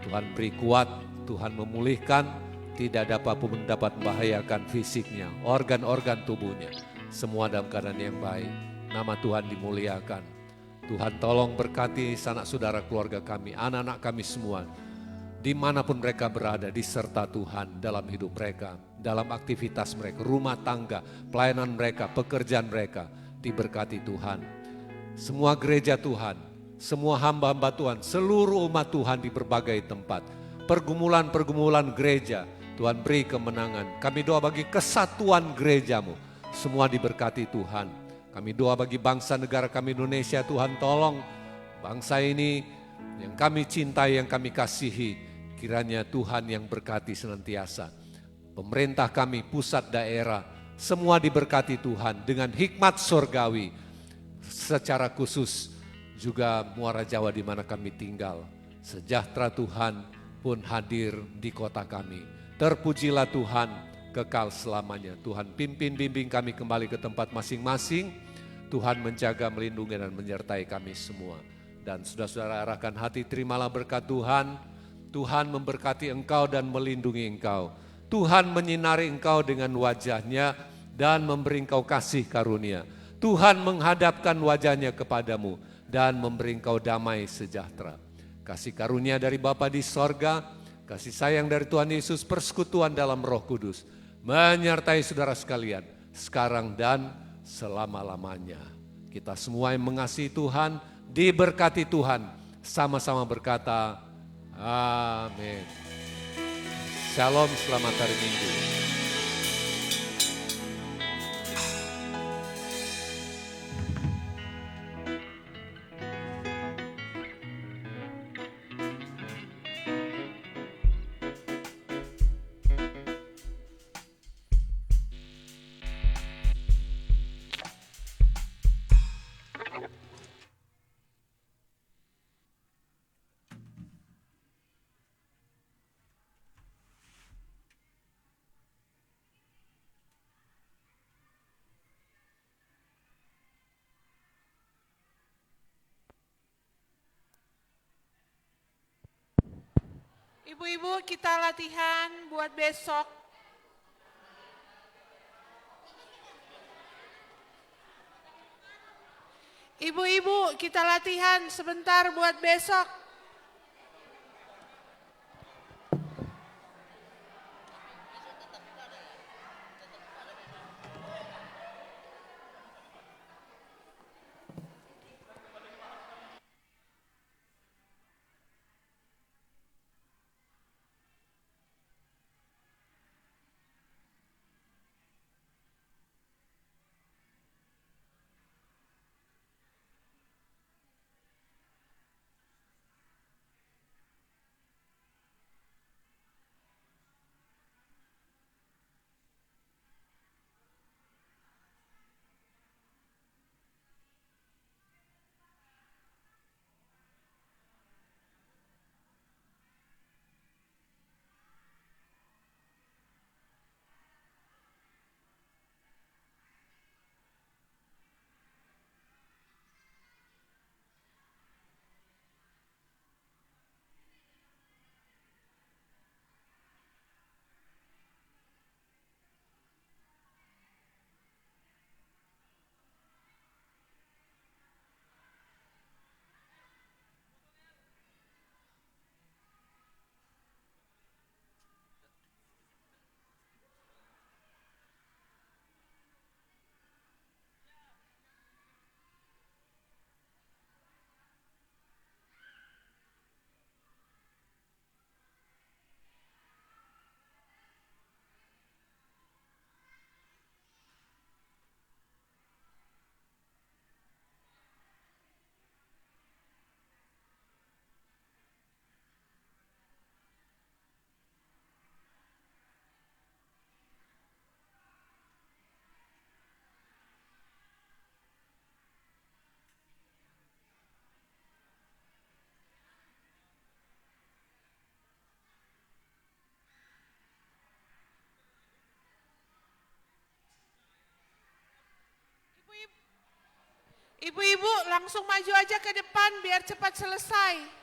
Tuhan beri kuat, Tuhan memulihkan, tidak ada apapun dapat membahayakan fisiknya, organ-organ tubuhnya, semua dalam keadaan yang baik. Nama Tuhan dimuliakan. Tuhan tolong berkati sanak saudara keluarga kami, anak-anak kami semua, dimanapun mereka berada, diserta Tuhan dalam hidup mereka, dalam aktivitas mereka, rumah tangga, pelayanan mereka, pekerjaan mereka, diberkati Tuhan. Semua gereja Tuhan, semua hamba-hamba Tuhan, seluruh umat Tuhan di berbagai tempat, pergumulan-pergumulan gereja, Tuhan beri kemenangan. Kami doa bagi kesatuan gerejamu, semua diberkati Tuhan. Kami doa bagi bangsa negara kami Indonesia, Tuhan tolong bangsa ini yang kami cintai, yang kami kasihi. Kiranya Tuhan yang berkati senantiasa. Pemerintah kami, pusat daerah, semua diberkati Tuhan dengan hikmat surgawi. Secara khusus juga Muara Jawa di mana kami tinggal. Sejahtera Tuhan pun hadir di kota kami. Terpujilah Tuhan kekal selamanya. Tuhan pimpin bimbing kami kembali ke tempat masing-masing. Tuhan menjaga, melindungi dan menyertai kami semua. Dan saudara-saudara arahkan hati, terimalah berkat Tuhan. Tuhan memberkati engkau dan melindungi engkau. Tuhan menyinari engkau dengan wajahnya dan memberi engkau kasih karunia. Tuhan menghadapkan wajahnya kepadamu dan memberi engkau damai sejahtera. Kasih karunia dari Bapa di sorga, kasih sayang dari Tuhan Yesus, persekutuan dalam Roh Kudus, menyertai saudara sekalian, sekarang dan selama-lamanya. Kita semua yang mengasihi Tuhan, diberkati Tuhan, sama-sama berkata, amin. Shalom, selamat hari Minggu. Ibu-ibu, kita latihan buat besok. Ibu-ibu, kita latihan sebentar buat besok. Ibu-ibu langsung maju aja ke depan biar cepat selesai.